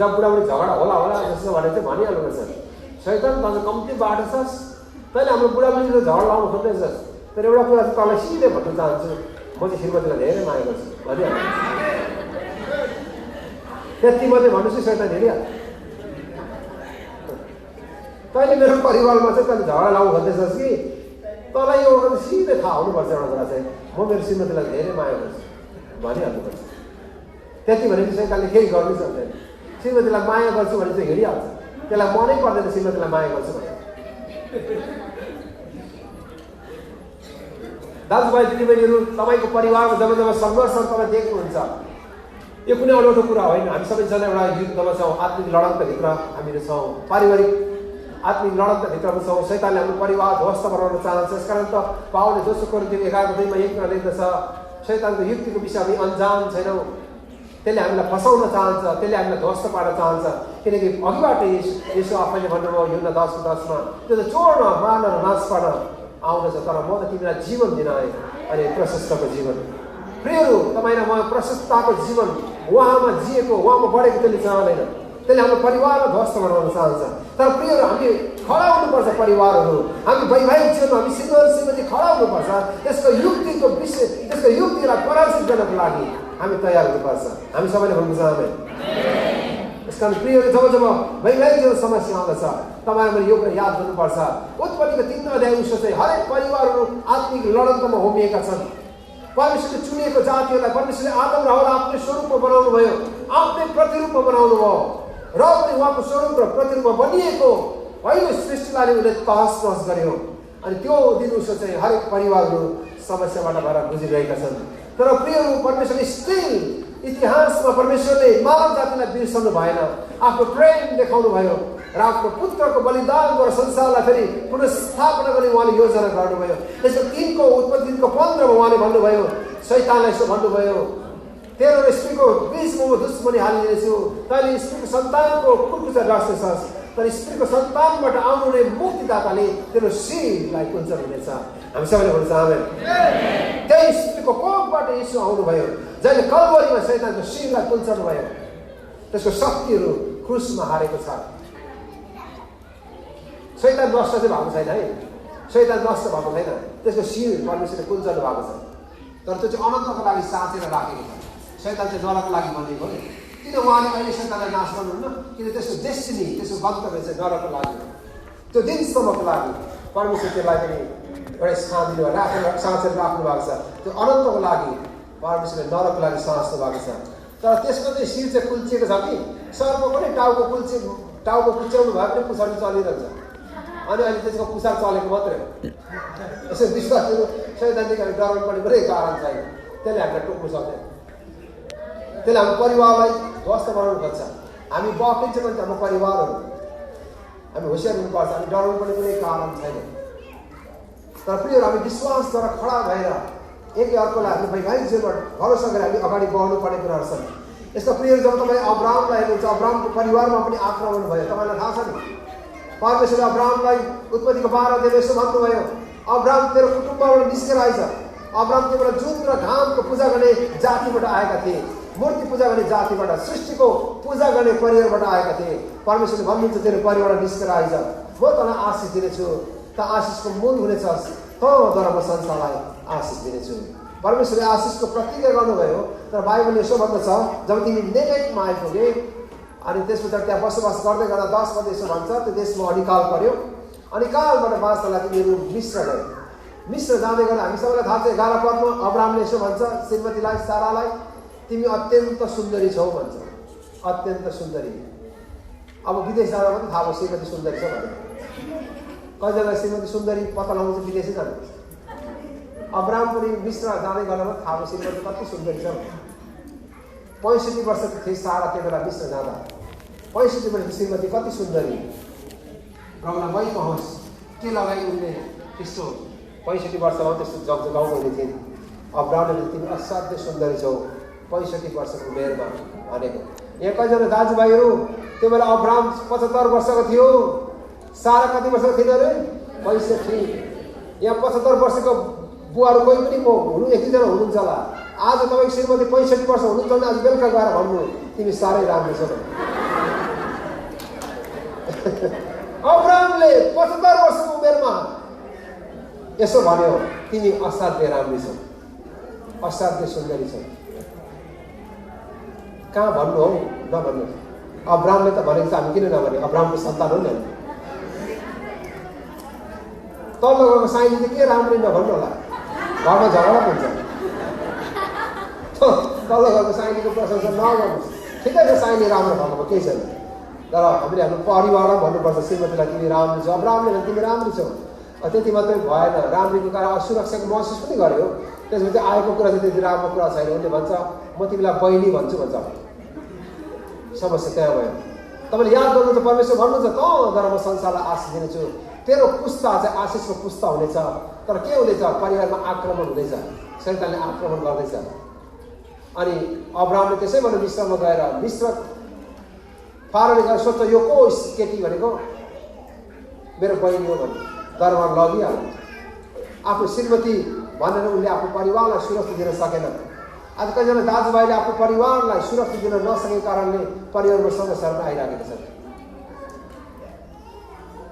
S1: जब बुढाबुढी झगडा होला होला जस्तो भने चाहिँ भनिहाल्नुपर्छ, शैतान त कम्ती बाटो छस्, तैँले हाम्रो बुढाबुढीले झगडा लाउनु खोज्दैछस्। तर एउटा कुरा चाहिँ तँलाई सिधै भन्न चाहन्छु, म चाहिँ श्रीमतीलाई धेरै माया गर्छु भनिहाल्छु। त्यति मात्रै भन्नुहोस्, शैतान हेरिहाल्छ। तैँले मेरो परिवारमा चाहिँ तैँले झगडा लाउनु खोज्दैछस् कि तँलाई यो सिधै थाहा हुनुपर्छ, एउटा कुरा चाहिँ म मेरो श्रीमतीलाई धेरै माया गर्छु भनिहाल्नुपर्छ। त्यति भने चाहिँ शैतानले केही गर्नै सक्दैन। श्रीमतीलाई माया गर्छु भने चाहिँ हेरिहाल्छ, त्यसलाई मनै पर्दैन श्रीमतीलाई माया गर्छु भने। दाजुभाइ दिदीबहिनीहरू, तपाईँको परिवारमा जब जब सङ्घर्षहरू तपाईँ देख्नुहुन्छ, यो कुनै अनौठो कुरा होइन। हामी सबैजना एउटा युद्धमा छौँ, आत्मिक लडन्तभित्र हामीहरू छौँ, पारिवारिक आत्मिक लडन्तभित्रमा छौँ। शैतानले हाम्रो परिवार ध्वस्त बनाउन चाहन्छ। यसकारण त पावलले दोस्रो कोरिन्थियो 11:2मा एकमा लेख्दछ, शैतानको युक्तिको विषय हामी अन्जान छैनौँ। त्यसले हामीलाई फसाउन चाहन्छ, त्यसले हामीलाई ध्वस्त पार्न चाहन्छ। किनकि अघिबाट यसो आफैले भन्नुभयो युहन्ना 10:10मा, त्यो त चोर्न, मार्न र नाश पार्न आउँदछ, तर म त तिमीलाई जीवन दिन आएँ, अनि प्रशस्तको जीवन। प्रियहरू, तपाईँ र म प्रशस्तताको जीवन उहाँमा जिएको, उहाँमा बढेको त्यसले चाहँदैन। त्यसले हाम्रो परिवारलाई ध्वस्त बनाउन चाहन्छ। तर प्रियहरू, हामी खडा हुनुपर्छ। परिवारहरू, हामी वैवाहिक जीवनमा हामी श्रीमान श्रीमती खडा हुनुपर्छ। त्यसको युक्तिको विषय, त्यसको युक्तिलाई पराजित गर्नको लागि हामी तयार हुनुपर्छ। हामी सबैले भन्नु चाहँदैन। त्यस कारण प्रियहरू, जब जब वैवाहिक जीवन समस्या आउँदछ, तपाईँहरूले यो कुरा याद गर्नुपर्छ। उत्पत्तिको 3 अध्याय उसो चाहिँ हरेक परिवारहरू आत्मिक लडन्तमा होमिएका छन्। परमेश्वरले चुनिएको जातिहरूलाई परमेश्वरले आदम र हव्वा आफ्नै स्वरूपमा बनाउनु भयो, आफ्नै प्रतिरूपमा बनाउनु भयो, र पनि उहाँको स्वरूप र प्रतिरूपमा बनिएको पहिलो सृष्टिलाई उसले तहस नहस गर्यो। अनि त्यो दिन उसो चाहिँ हरेक परिवारहरू समस्याबाट भएर गुजिरहेका छन्। तर प्रियहरू, परमेश्वरले स्टिल इतिहासमा परमेश्वरले मानव जातिलाई बिर्सनु भएन, आफ्नो प्रेम देखाउनु भयो र आफ्नो पुत्रको बलिदानबाट संसारलाई फेरि पुनर्स्थापना गर्ने उहाँले योजना गर्नुभयो। त्यसको 3को उत्पत्ति 15मा उहाँले भन्नुभयो, शैतानलाई यसो भन्नुभयो, तेरो र स्त्रीको बीचमा म दुश्मनी हालिदिनेछु, तैँले स्त्रीको सन्तानको कुर्कुचा डस्नेछस्, तर स्त्रीको सन्तानबाट आउनुहुने मुक्तिदाताले तेरो शिरलाई कुञ्चन हुनेछ। हामी सबैले भन्छ आमेन। त्यही स्त्रीको कोखबाट यीशु आउनुभयो, जहिले कल्वरीमा शैतानको शिरलाई कुञ्चन भयो। त्यसको शक्तिहरू क्रुसमा हारेको छ। शैतान नष्ट चाहिँ भएको छैन है, शैतान नष्ट भएको छैन, त्यसको शिर परमेश्वरले कुञ्चन भएको छ। तर त्यो चाहिँ अनन्तको लागि साँचेर राखेको छ। शैतान चाहिँ नरकको लागि बनेको हो। किन उहाँले अहिले शैतानलाई नाश गर्नुहुन्न? किन त्यसको डेस्टिनी, त्यसको गन्तव्य चाहिँ नरकको लागि हो। त्यो दिनसम्मको लागि परमेश्वर त्यसलाई पनि एउटा स्थान दिनुभयो, राखेर साँचेर राख्नु भएको छ। त्यो अनन्तको लागि परमेश्वरले नरकको लागि साँच्नु भएको छ। तर त्यसको चाहिँ शिर चाहिँ कुल्चिएको छ कि सर्पको पनि टाउको कुच्याउनु भयो भने पुछाडि चलिरहन्छ। अनि अहिले त्यसको पुछार चलेको मात्रै हो। यसो विश्वासहरू शैतानदेखि हामी डराउनु पर्ने कुनै कारण छैन। त्यसले हामीलाई टोक्नु सक्दैन। त्यसले हाम्रो परिवारलाई ध्वस्त बनाउनु खोज्छ। हामी बक्लिन्छ भने हाम्रो परिवारहरू हामी होसियार हुनुपर्छ। हामी डराउनु पर्ने कुनै कारण छैन। तर प्रियहरू, हामी विश्वासद्वारा खडा भएर एकै अर्कोलाई हामी वैवाहिक जीवनमा भरोसा गरेर हामी अगाडि बढ्नु पर्ने कुराहरू छन्। यस्तो प्रियहरू, जब तपाईँ अब्राहमलाई हेर्नुहुन्छ, अब्राहमको परिवारमा पनि आक्रमण भयो। तपाईँलाई थाहा छ नि, परमेश्वरले अब्राहमलाई उत्पत्तिको 12 अध्यायमा यसो भन्नुभयो, अब्राहम तेरो कुटुम्बबाट निस्केर आइज। अब्राहम तिमीलाई जुन र घामको पूजा गर्ने जातिबाट आएका थिए, मूर्ति पूजा गर्ने जातिबाट, सृष्टिको पूजा गर्ने परिवारबाट आएका थिए। परमेश्वरले भन्नुहुन्छ, तेरो परिवारबाट निस्केर आइज, म तँलाई आशिष दिनेछु, त आशिषको मूल हुनेछस्, तँद्वारा म संसारलाई आशिष दिनेछु। परमेश्वरले आशिषको प्रतिज्ञा गर्नुभयो। तर बाइबलले यसो भन्दछ, जब तिमी नेगेटमा आइपुगे अनि त्यस पछाडि त्यहाँ बसोबास गर्दै गर्दा 10 पद यसो भन्छ, त्यो देशमा अनिकाल पर्यो। अनिकालबाट बाँच्नलाई तिमीहरू मिस्र गयो। मिस्र जाँदै गर्दा हामी सबैलाई थाहा छ 11 पदमा अब्रामले यसो भन्छ श्रीमतीलाई सारालाई, तिमी अत्यन्त सुन्दरी छौ भन्छ, अत्यन्त सुन्दरी। अब विदेश जाँदा पनि थाहा भयो श्रीमती सुन्दरी छ भनेर। कतिजना श्रीमती सुन्दरी पत्ता लगाउँछ विदेशै जानुपर्छ। अब्राम पनि मिस्र जाँदै गर्दा पनि थाहा भयो श्रीमती कति सुन्दरी छ। 65 वर्षको थिए सारा त्यो बेला मिस्र जाँदा। 65 वर्षको श्रीमती कति सुन्दरी। प्रभुलाई मै कहोस् के लगाइ उनले त्यस्तो 65 वर्षमा त्यस्तो जगजगाउने थिइन्। अब्रामले तिमी असाध्यै सुन्दरी छौ 65 वर्षको उमेरमा भनेको। यहाँ कतिजना दाजुभाइहरू त्यो बेला अब्राम 75 वर्षको थियो, सारा कति वर्षको थिएन अरे 65। यहाँ 75 वर्षको बुवाहरू कोही पनि हुनु 1-2 जना हुनुहुन्छ होला। आज तपाईँको श्रीमती 65 वर्ष हुनुहुन्छ भने आज बेलुका गएर भन्नु तिमी साह्रै राम्रो छौ। अब्रामले 75 वर्षको उमेरमा यसो भन्यो, तिमी असाध्यै राम्रो छौ, असाध्यै सुन्दरी छौ। कहाँ भन्नु हौ, नभन्नु। अब्रामले त भनेको छ, हामी किन नभने, अब्रामको सन्तान हो नि। तल्लो घरको साइली के राम्रै नभन्नु होला, घरमा झगडा हुन्छ। तल्लो घरको साइलीको प्रशंसा नगर्नुहोस्। ठिकै छ, साइली राम्रो भन्नुभयो, केही छैन। तर हामीले हाम्रो परिवारलाई भन्नुपर्छ श्रीमतीलाई तिमी राम्रो छौ। अब्रामले भने तिमी राम्रो छौ। त्यति मात्रै भएन, राम्रीको कारण असुरक्षाको महसुस पनि गर्यो। त्यसपछि आएको कुरा चाहिँ त्यति राम्रो कुरा छैन। उसले भन्छ म तिमीलाई बहिनी भन्छु भन्छ। समस्या त्यहाँ भयो। तपाईँले याद गर्नुहुन्छ परमेश्वर भन्नुहुन्छ त तर म संसारलाई आशिष दिनेछु, तेरो पुस्ता चाहिँ आशिषको पुस्ता हुनेछ। तर के हुँदैछ, परिवारमा आक्रमण हुँदैछ, शैतानले आक्रमण गर्दैछ। अनि अब्रामले त्यसै भने मिस्रमा गएर मिस्र फारोले गएर सोध्छ यो को केटी भनेको, मेरो बहिनी हो भने दरबार लगिहाल्यो। आफ्नो श्रीमती भनेर उनले आफ्नो परिवारलाई सुरक्षा दिन सकेन। आज कतिजना दाजुभाइले आफ्नो परिवारलाई सुरक्षा दिन नसकेको कारणले परिवारमा समस्याहरू आइरहेका छन्।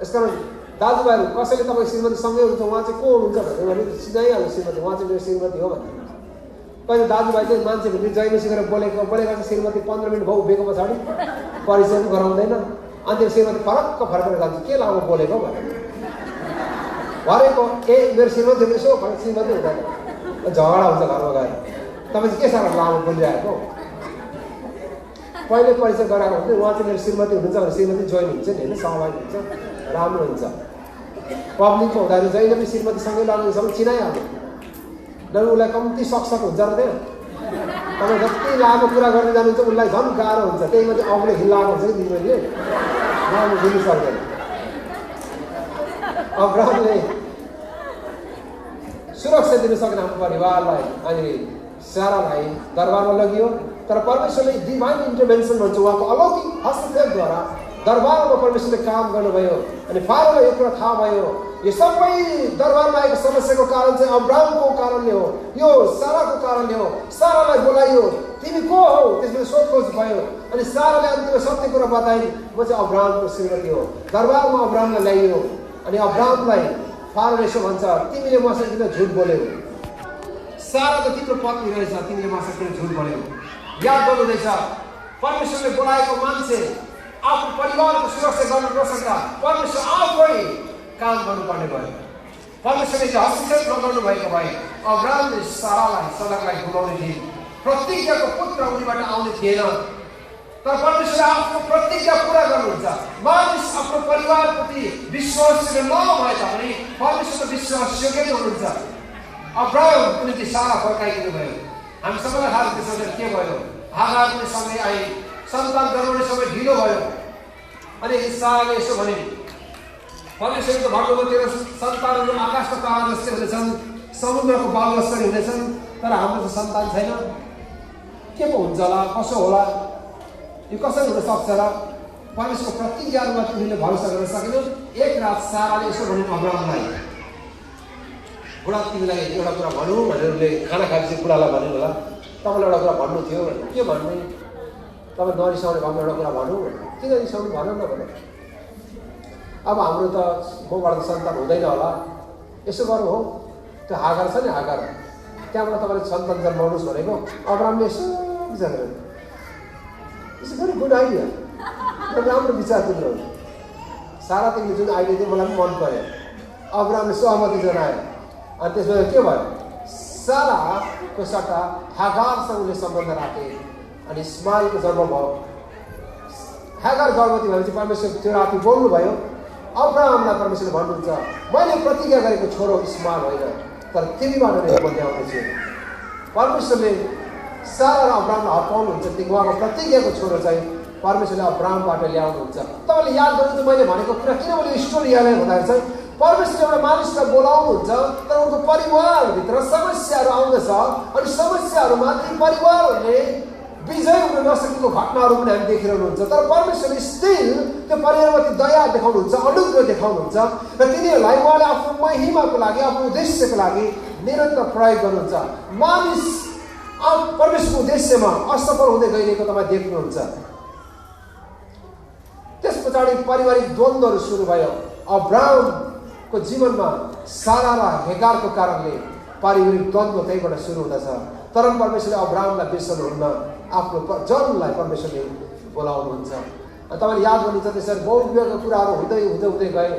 S1: यसकारण दाजुभाइहरू कसैले तपाईँ श्रीमती सँगै हुनुहुन्छ, उहाँ चाहिँ को हुनुहुन्छ भने सिधाइहाल्नु श्रीमती, उहाँ चाहिँ मेरो श्रीमती हो भने। कहिले दाजुभाइ चाहिँ मान्छे भने जहिले सिकेर बोलेको चाहिँ श्रीमती 15 मिनट भयो उभिएको पछाडि परिचय पनि गराउँदैन। अनि त्यो श्रीमती फरक्क फर्केर जान्छ, के लामो बोलेको भनेर भरेको मेरो श्रीमती यसो श्रीमती हुँदैन, झगडा हुन्छ घरमा गएर। तपाईँ चाहिँ के साह्रो लामो बोलिरहेको, पहिले परिचय गराएको हुन्छ। उहाँ चाहिँ मेरो श्रीमती हुनुहुन्छ भने श्रीमती जोइन हुन्छ नि, होइन, सहभागी हुन्छ, राम्रो हुन्छ। पब्लिकमा हुँदाखेरि जहिले पनि श्रीमतीसँगै लगाउने सबै चिनाइहाल्यो। न उसलाई कम्ती सकसक हुन्छ र त्यहाँ तपाईँ जति लामो कुरा गर्दै जानुहुन्छ उसलाई झन् गाह्रो हुन्छ। त्यही मात्रै अग्लो हिल्लाएको हुन्छ कि दिदीबहिनीले राम्रो दिनु सक्दैन। अब्रामले सुरक्षा दिन सकेन आफ्नो परिवारलाई। अनि सारालाई दरबारमा लगियो। तर परमेश्वरले डिभाइन इन्टरभेन्सन भन्छ, उहाँको अलौकिक हस्तक्षेपद्वारा दरबारमा परमेश्वरले काम गर्नुभयो। अनि फारोलाई यो कुरा थाहा भयो, यो सबै दरबारमा आएको समस्याको कारण चाहिँ अब्रामको कारणले हो, यो साराको कारणले हो। सारालाई बोलाइयो, तिमी को हौ, त्यसपछि सोधखोज भयो। अनि साराले अन्तिममा सत्य कुरा बताइन्, म चाहिँ अब्रामको श्रीमती हो। दरबारमा अब्रामलाई ल्याइयो। अनि अब्रामलाई फारोले यसो भन्छ, तिमीले मसँग किन झुट बोल्यौ, सारा त तिम्रो पत्नी रहेछ, तिमीले मसँग किन झुट बोल्यौ। याद गर्नुहुँदैछ परमेश्वरले बोलाएको मान्छे आफ्नो परिवारको सुरक्षा गर्नु नसक्दा परमेश्वर आफै काम गर्नुपर्ने भयो। परमेश्वरले हस्तक्षेप नगर्नु भएको भए अब्रामले सारालाई सदकलाई गुमाउने थिए। प्रतिज्ञाको पुत्र उनीबाट आउने थिएन। तर परमेश्वरले आफ्नो प्रतिज्ञा पुरा गर्नुहुन्छ। मानिस आफ्नो परिवारप्रति विश्वासयोग्य नभए तापनि परमेश्वरको विश्वासयोग्य हुनुहुन्छ। अब्राम उनीले सारा फर्काइदिनु भयो। हामी सबैलाई थाहा छ त्यसो के भयो। हागार पनि सँगै आए, सन्तान जन्माउने समय ढिलो भयो। अनि साराले यसो भने, परमेश्वरले त भन्नुभयो तेरो सन्तानहरू आकाशको तारा जस्तै हुनेछन्, समुद्रको बाल जस्तै हुनेछन्, तर हाम्रो त सन्तान छैन। के पो हुन्छ होला, कसो होला, यो कसरी हुन सक्छ र? परमेश्वरको प्रतिज्ञामा उनीहरूले भरोसा गर्न सकेनन्। एक रात साराले यसो भन्नु अब्रामलाई, बुढा तिमीलाई एउटा कुरा भनौँ भनेर उसले खाना खाएपछि बुढालाई भन्नु होला, तपाईँलाई एउटा कुरा भन्नु थियो। के भन्ने, तपाईँ नरिसाउने भएमा एउटा कुरा भनौँ, किन रिसाउनु, भनौँ न भने। अब हाम्रो त मबाट त सन्तान हुँदैन होला, यसो गरौँ हौ, त्यो हागार छ नि, हागार त्यहाँबाट तपाईँले सन्तान जन्माउनुहोस् भनेको अब्राहमले यसो विचार गर्यो। इट्स भेरी गुड आइडिया, राम्रो विचार तिम्रो। सारा तिमीले जुन आइडिया थियो मलाई पनि मन पर्यो। अब्राहमले सहमति जनायो अनि त्यसमा के भयो? साराको सट्टा हागारसँग उसले सम्बन्ध राखे अनि इस्माइलको जन्म भयो। हागार गर्भवती भएपछि परमेश्वर त्यो राति बोल्नुभयो। अब्राहमलाई परमेश्वरले भन्नुहुन्छ, मैले प्रतिज्ञा गरेको छोरो इस्माइल होइन, तर तिमीबाट नै म ल्याउनेछु। परमेश्वरले सारा र अब्राहमलाई हटाउनुहुन्छ। उहाँको प्रतिज्ञाको छोरो चाहिँ परमेश्वरले अब्राहमबाट ल्याउनुहुन्छ। तपाईँले याद गर्नुहुन्छ मैले भनेको कुरा किन मैले स्टोरी याद भन्दाखेरि चाहिँ परमेश्वरले एउटा मानिसलाई बोलाउनुहुन्छ, तर उनको परिवारभित्र समस्याहरू आउँदछ अनि समस्याहरूमाथि परिवारहरूले विजय हुन नसकेको घटनाहरू पनि हामी देखिरहनुहुन्छ। तर परमेश्वरले स्टिल त्यो परिवारमाथि दया देखाउनुहुन्छ, अनुग्रह देखाउनुहुन्छ र तिनीहरूलाई उहाँले आफ्नो महिमाको लागि, आफ्नो उद्देश्यको लागि निरन्तर प्रयोग गर्नुहुन्छ। मानिस परमेश्वरको उद्देश्यमा असफल हुँदै गइरहेको तपाईँ देख्नुहुन्छ। त्यस पछाडि पारिवारिक द्वन्द्वहरू सुरु भयो। अब्राहमको जीवनमा सारा र हेगारको कारणले पारिवारिक द्वन्द्व त्यहीबाट सुरु हुँदछ। तर परमेश्वरले अब्राहमलाई बिर्सनुहुन्न, आफ्नो जनलाई परमेश्वरले बोलाउनुहुन्छ। तपाईँले याद गर्नुहुन्छ त्यसरी बहुविवाहका कुराहरू हुँदै हुँदै हुँदै गए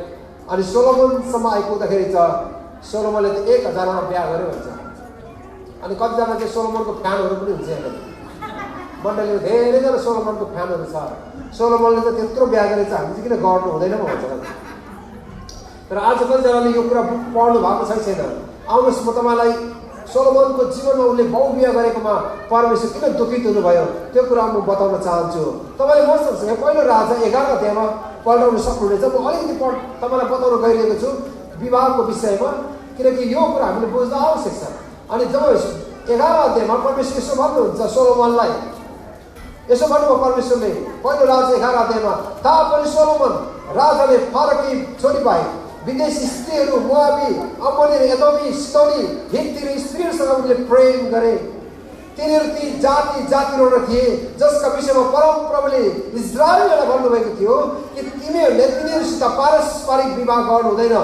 S1: अनि सोलोमनसम्म आइपुग्दाखेरि त सोलोमनले त 1000वटा बिहा गर्यो भन्छ। अनि कतिजना चाहिँ सोलोमनको फ्यानहरू पनि हुन्छ। यहाँ मण्डलीमा धेरैजना सोलोमनको फ्यानहरू छ। सोलोमनले त त्यत्रो बिहा गरेछ, हामी चाहिँ किन गर्नु हुँदैन भन्छ। तर आज कतिजनाले यो कुरा पढ्नु भएको छैन। आउनुहोस् म तपाईँलाई सोलोमनको जीवनमा उसले बहुविवाह गरेकोमा परमेश्वर किन दुखित हुनुभयो त्यो कुरा म बताउन चाहन्छु। तपाईँले मसँग पहिलो राजा 11 अध्यायमा पल्टाउन सक्नुहुनेछ। म अलिकति तपाईँलाई बताउन गइरहेको छु विवाहको विषयमा, किनकि यो कुरा हामीले बुझ्न आवश्यक छ। अनि जब 11 अध्यायमा परमेश्वर यसो भन्नुहुन्छ सोलोमनलाई, यसो भन्नुभयो परमेश्वरले पहिलो राजा 11 अध्यायमा, तापनि सोलोमन राजाले फरकी छोरी पाए, विदेशी स्त्रीहरू, मोआबी, अम्मोनी, एदोमी, सिदोनी, हित्ती स्त्रीहरूसँग उनले प्रेम गरे। तिनीहरू ती जातिबाट थिए जसका विषयमा परमप्रभुले इजरायललाई भन्नुभएको थियो कि तिमीहरूले तिनीहरूसित पारस्परिक विवाह गर्नु हुँदैन,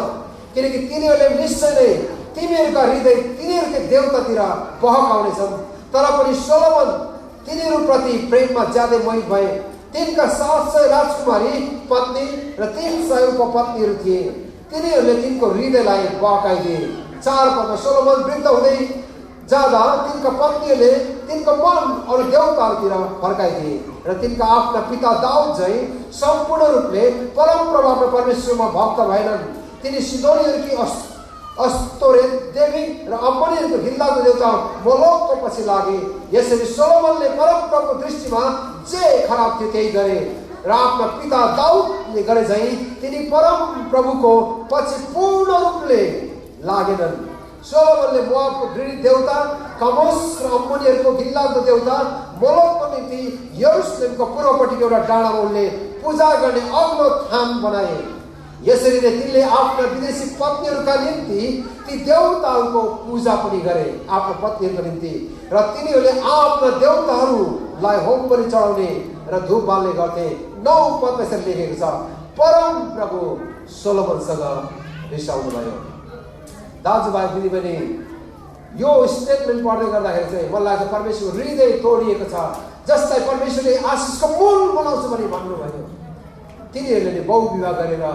S1: किनकि तिनीहरूले निश्चय नै तिमीहरूका हृदय तिनीहरूकै देवतातिर बहकाउनेछन्। तर पनि सोलोमन तिनीहरूप्रति प्रेममा ज्यादै मोहित भए। तिनका 700 राजकुमारी पत्नी र 300 उपपत्नीहरू थिए। तिनीहरूले तिनको हृदयलाई बहकाइदिए। 4 पदमा सोलोमन वृद्ध हुँदै जाँदा तिनका पत्नीहरूले तिनको मन अरू देवताहरूतिर फर्काइदिए र तिनका आफ्ना पिता दाउद झैँ सम्पूर्ण रूपले परमप्रभु परमेश्वरमा भक्त भएनन्। तिनी सिदोनीहरूकी अस्तोरेत देवी र अम्मोनीहरूको घिनलाग्दो देवता मोलोकको पछि लागे। यसरी सोलोमनले परमप्रभुको दृष्टिमा जे खराब थियो त्यही गरे र आफ्ना पिता दाउदले गरे झैँ तिनी परम प्रभुको पछि पूर्ण रूपले लागेनन्। सोलोमनले मोआबको घृणित देवता कमोस र अम्मोनीहरूको घिनलाग्दो देवता मोलोकको निम्ति यरुशलेमको पूर्वपट्टिको एउटा डाँडामा उनले पूजा गर्ने अग्लो थान बनाए। यसरी नै तिनले आफ्ना विदेशी पत्नीहरूका निम्ति ती देवताहरूको पूजा पनि गरे आफ्ना पत्नीहरूको निम्ति, र तिनीहरूले आफ्ना देवताहरूलाई होम पनि चढाउने र धूप बाल्ने गर्थे। 9 पदमा यसरी लेखेको छ, परम प्रभु सोलोमनसँग रिसाउनु भयो। दाजुभाइ दिदीबहिनी, यो स्टेटमेन्ट पढ्दै गर्दाखेरि चाहिँ मलाई लाग्छ परमेश्वर हृदय तोडिएको छ, जसलाई परमेश्वरले आशिषको मूल बनाउँछु भने भन्नुभयो। तिनीहरूले बहुविवाह गरेर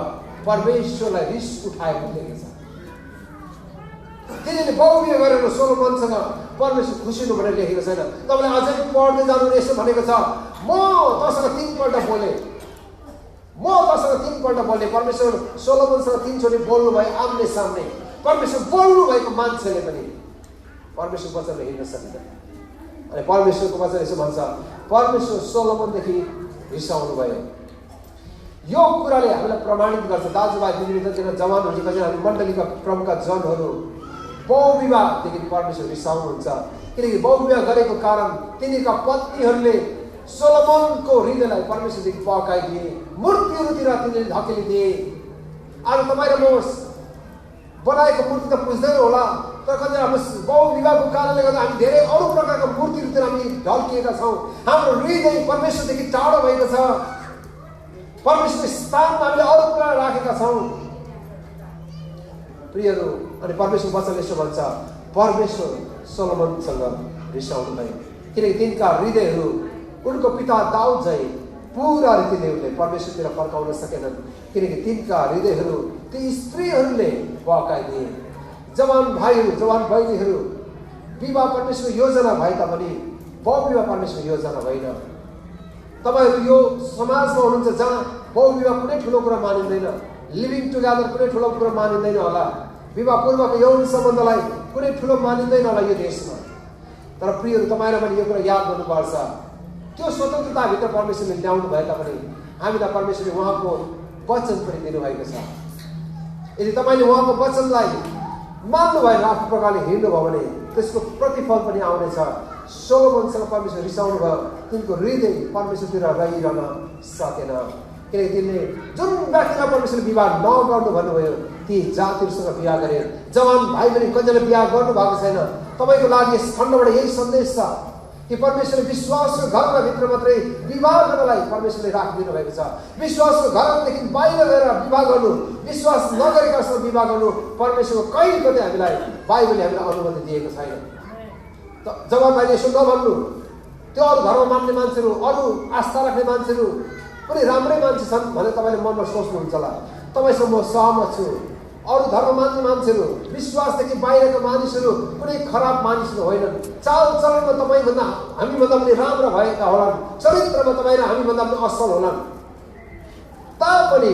S1: परमेश्वरलाई रिस उठाएको लेखेको छ। तिनीहरूले बहुविवाह गरेर सोलोमनसँग परमेश्वर खुसी हुनु भनेर लेखेको छैन। तपाईँले अझै पढ्दै जानु यसो भनेको छ, म तसँग 3 पल्ट बोले। परमेश्वर सोलोमनसँग 3 चोटि बोल्नु भयो आम्ने सामने। परमेश्वर बोल्नु भएको मान्छेले पनि परमेश्वर वचनले हिँड्न सकिँदैन। अनि परमेश्वरको वचन यसो भन्छ, परमेश्वर सोलोमनदेखि रिसाउनु भयो। यो कुराले हामीलाई प्रमाणित गर्छ दाजुभाइ दिदीबहिनी जतिजना जवान हुन्छ, कतिजना हामी मण्डलीका प्रमुखका जनहरू बहुविवाहदेखि परमेश्वर रिसाउनुहुन्छ, किनकि बहुविवाह गरेको कारण तिनीका पत्नीहरूले सोलोमनको हृदयलाई परमेश्वरदेखि बहकाइदिए, मूर्तिहरूतिर तिनीहरूले धकेलिदिए। आज तपाईँ र म बनाएको मूर्ति त पुज्दैन होला, तर कतिजना हाम्रो बहुविवाहको कारणले गर्दा हामी धेरै अरू प्रकारका मूर्तिहरूतिर हामी ढल्किएका छौँ। हाम्रो हृदय परमेश्वरदेखि टाढो भएको छ। परमेश्वरको स्थानमा हामीले अरू कुरा राखेका छौँ। प्रियहरू, अनि परमेश्वर वचनले यसो भन्छ, परमेश्वर सोलोमनसँग रिसाउनु भयो किनकि तिनका हृदयहरू उनको पिता दाउद झैँ पूरा रीतिले उनले परमेश्वरतिर फर्काउन सकेनन् किनकि तिनका हृदयहरू ती स्त्रीहरूले बहकाइदिए। जवान भाइहरू, जवान बहिनीहरू, विवाह परमेश्वरको योजना भए तापनि बहुविवाह परमेश्वरको योजना होइन। तपाईँहरू यो समाजमा हुनुहुन्छ जहाँ बहुविवाह कुनै ठुलो कुरा मानिँदैन, लिभिङ टुगेदर कुनै ठुलो कुरा मानिँदैन होला, विवाह पूर्वको यौन सम्बन्धलाई कुनै ठुलो मानिँदैन होला यो देशमा। तर प्रियहरू, तपाईँलाई मैले यो कुरा याद गर्नुपर्छ, त्यो स्वतन्त्रताभित्र परमेश्वरले ल्याउनु भए तापनि हामीलाई परमेश्वरले उहाँको वचन पनि दिनुभएको छ। यदि तपाईँले उहाँको वचनलाई मान्नु भएन, आफ्नो प्रकारले हिँड्नुभयो भने त्यसको प्रतिफल पनि आउनेछ। सोलोमनसँग परमेश्वर रिसाउनु भयो, तिनको हृदय परमेश्वरतिर रहिरहन सकेन किनकि तिनले जुन व्यक्तिलाई परमेश्वरले विवाह नगर्नु भन्नुभयो ती जातिहरूसँग बिहा गरे। जवान भाइ बहिनी कतिले बिहा गर्नु भएको छैन, तपाईँको लागि यस खण्डबाट यही सन्देश छ कि परमेश्वरले विश्वासको घरका भित्र मात्रै विवाह गर्नलाई परमेश्वरले राखिदिनु भएको छ। विश्वासको घरदेखि बाहिर गएर विवाह गर्नु, विश्वास नगरेकासँग विवाह गर्नु परमेश्वरको कहीँ पनि हामीलाई बाइबलले हामीलाई अनुमति दिएको छैन। जवान भाइले यसो नभन्नु, त्यो अरू धर्म मान्ने मान्छेहरू, अरू आस्था राख्ने मान्छेहरू पनि राम्रै मान्छे छन् भनेर तपाईँले मनमा सोच्नुहुन्छ होला। तपाईँसँग म सहमत छु। अरू धर्म मान्ने मान्छेहरू, विश्वासदेखि बाहिरका मानिसहरू कुनै खराब मानिसहरू होइनन्। चालचलनमा तपाईँभन्दा हामीभन्दा पनि राम्रा भएका होलान्, चरित्रमा तपाईँ र हामीभन्दा पनि असल होलान्। तापनि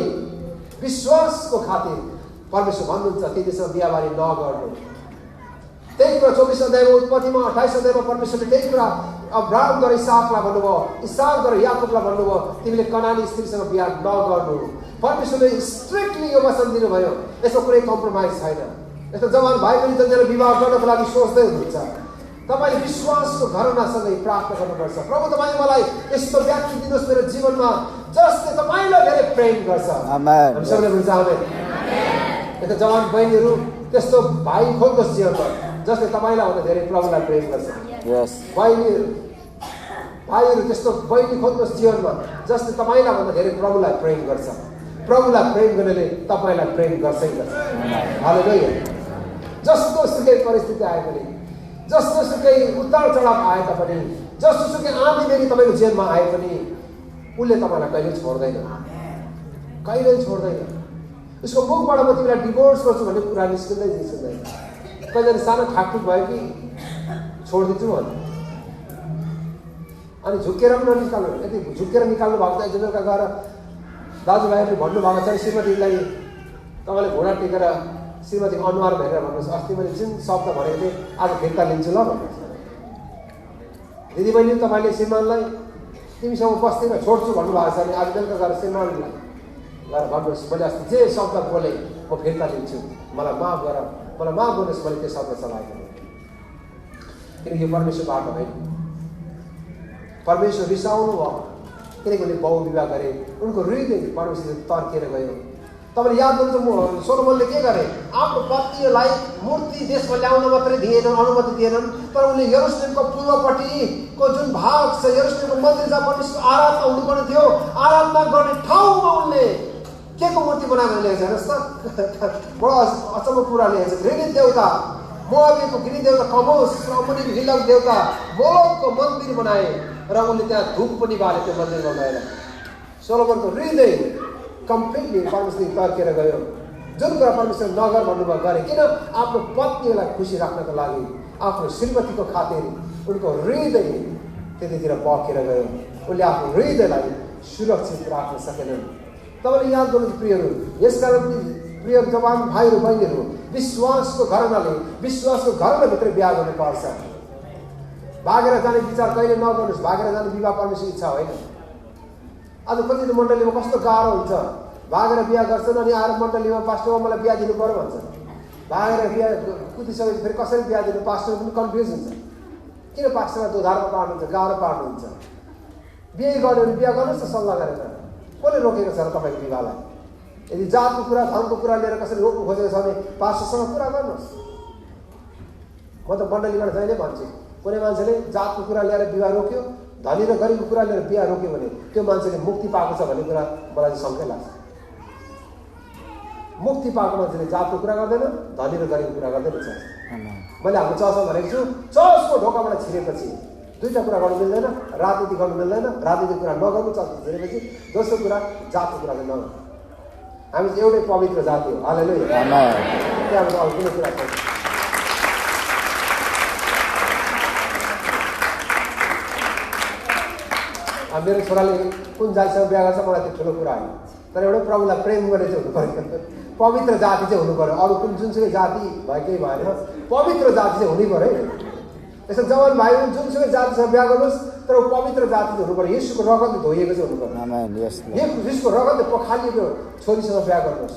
S1: विश्वासको खातिर परमेश्वर भन्नुहुन्छ तिनीसँग बिहाबारी नगर्नु। त्यही कुरा 24 अध्यायमा उत्पत्तिमा 28 अध्यायमा परमेश्वरले त्यही कुरा अब्राहमद्वारा इसाकलाई भन्नुभयो, इसाकद्वारा याकुबलाई भन्नुभयो तिमीले कनानी स्त्रीसँग बिहा नगर्नु। परमेश्वरले स्ट्रिक्टली यो वचन दिनुभयो, यसमा कुनै कम्प्रोमाइज छैन। यस्तो जवान भाइ बहिनी जतिजना विवाह गर्नको लागि सोच्दै हुनुहुन्छ, तपाईँले विश्वासको घरनासँगै प्राप्त गर्नुपर्छ। प्रभु तपाईँले मलाई यस्तो व्यक्ति दिनुहोस् मेरो जीवनमा जसले तपाईँलाई धेरै प्रेम गर्छ। हामी सबैले भन्छ आमेन। यस्तो जवान बहिनीहरू त्यस्तो भाइ खोज्नुहोस् जीवनमा जसले तपाईँलाई भन्दा धेरै प्रभुलाई प्रेम गर्छ। भाइहरू त्यस्तो बहिनी खोज्नुहोस् जीवनमा जसले तपाईँलाई भन्दा धेरै प्रभुलाई प्रेम गर्छ। प्रभुलाई प्रेम गर्नेले तपाईँलाई प्रेम गर्छै गर्छ। हालेलुया। जस्तो सुकै परिस्थिति आए पनि, जस्तो सुकै उतार चढाव आए तापनि, जस्तो सुकै आँधी बेरी तपाईँको जीवनमा आए पनि उसले तपाईँलाई कहिल्यै छोड्दैन, कहिल्यै छोड्दैन। उसको मुखबाट म तिमीलाई डिभोर्स गर्छु भन्ने कुरा निस्किँदै निस्किँदैन। कहिलेजना सानो ठाकठुक भयो कि छोडिदिन्छु भन्नु, अनि झुकेर पनि ननिकाल्नु। यदि झुकेर निकाल्नु भएको छ एकजनाका गएर दाजुभाइहरूले भन्नुभएको छ श्रीमतीलाई तपाईँले घोडा टेकेर श्रीमतीको अनुहार भेटेर भन्नुहोस् अस्ति मैले जुन शब्द भनेको थिएँ आज फिर्ता लिन्छु ल भन्नुहोस्। दिदीबहिनी तपाईँले श्रीमानलाई तिमीसँग बस्दिनँ छोड्छु भन्नुभएको छ भने आज बेलुका गएर श्रीमानलाई गएर भन्नुहोस् मैले अस्ति जे शब्द बोलेँ म फिर्ता लिन्छु, मलाई माफ गर, मलाई माफ गर्नुहोस् मैले त्यो शब्द चलाएको किनकि यो परमेश्वरबाट होइन। परमेश्वर रिसाउनु भयो किनकि उनले बहुविवाह गरे, उनको हृदय परमेश्वरले तर्केर गयो। तपाईँले याद गर्नुहुन्छ सोलोमनले के गरे, आफ्नो पत्नीलाई मूर्ति देशमा ल्याउन मात्रै दिएनन्, अनुमति दिएनन्, तर उनले यरुशलेमको पूर्वपट्टिको जुन भाग छ यरुशलेमको मन्दिर जहाँ परमेश्वरको आराधना हुनुपर्ने थियो, आराधना गर्ने ठाउँमा उनले के को मूर्ति बनाएर ल्याएको छ हेर्नुहोस् त। बडो अचम्म कुरा ल्याएको छ। घृणित देवता मोआबीको घृणित देवता कमोस र अम्मोनीको हिलक देवता मोलकको मन्दिर बनाए र उनले त्यहाँ धूप पनि बाले त्यो मन्दिरमा गएर। सोलोमनको हृदय कम्प्लिटली परमेश्वरले तर्केर गयो। जुन कुरा परमेश्वर नगर भन्नुभयो गरे, किन आफ्नो पत्नीलाई खुसी राख्नको लागि, आफ्नो श्रीमतीको खातिर उनको हृदय त्यतितिर बकेर गयो। उनले आफ्नो हृदयलाई सुरक्षित राख्न सकेनन्। तपाईँले याद गर्नु प्रियहरू, यसकारण प्रिय जवान भाइहरू बहिनीहरू विश्वासको घरनाले विश्वासको घरभित्र बिहा गर्नुपर्छ। भागेर जाने विचार कहिले नगर्नुहोस्। भागेर जाने विवाह परमेश्वर इच्छा होइन। आज कति मण्डलीमा कस्तो गाह्रो हुन्छ, भागेर बिहा गर्छन् अनि आएर मण्डलीमा पास्टरमा मलाई बिहा दिनु पर्यो भन्छ। भागेर बिहा कुदिसकेपछि फेरि कसरी बिहा दिनु, पास्टर पनि कन्फ्युज हुन्छ। किन पास्टरलाई दोधारमा पार्नुहुन्छ, गाह्रो पार्नुहुन्छ? बिहे गर्यो भने बिहा गर्नुहोस् त सल्लाह गरेर। कसले रोकेको छ र तपाईँको विवाहलाई? यदि जातको कुरा धर्मको कुरा लिएर कसैले रोक्नु खोजेको छ भने पास्टरसँग कुरा गर्नुहोस्। म त मण्डलीबाट जहिले भन्छु, कुनै मान्छेले जातको कुरा लिएर विवाह रोक्यो, धनी र गरिबको कुरा लिएर बिहा रोक्यो भने त्यो मान्छेले मुक्ति पाएको छ भन्ने कुरा मलाई चाहिँ शङ्कै लाग्छ। मुक्ति पाएको मान्छेले जातको कुरा गर्दैन, धनी र गरिबको कुरा गर्दैन चर्च। मैले हाम्रो चर्चमा भनेको छु, चर्चको ढोकाबाट छिरेपछि दुईटा कुरा गर्नु मिल्दैन, राजनीति गर्नु मिल्दैन, राजनीतिक कुरा नगर्नु चर्चमा छिरेपछि। दोस्रो कुरा जातको कुरा चाहिँ नगर्नु। हामी चाहिँ एउटै पवित्र जाति हो। हालेलुया। त्यहाँबाट अरू कुनै कुरा छैन। मेरो छोराले कुन जातिसँग बिहा गर्छ मलाई त्यो ठुलो कुरा होइन, तर एउटै प्रभुलाई प्रेम गर्ने चाहिँ हुनु पऱ्यो। पवित्र जाति चाहिँ हुनु पऱ्यो। अरू कुन जुनसुकै जाति भए केही भएन, पवित्र जाति चाहिँ हुनै पऱ्यो है। यसो जवान भाइ जुनसुकै जातिसँग बिहा गर्नुहोस्, तर पवित्र जाति चाहिँ हुनु पऱ्यो। येशूको रगतले धोइएको चाहिँ हुनु पऱ्यो। येशूको रगतले पखालिएको छोरीसँग बिहा गर्नुहोस्,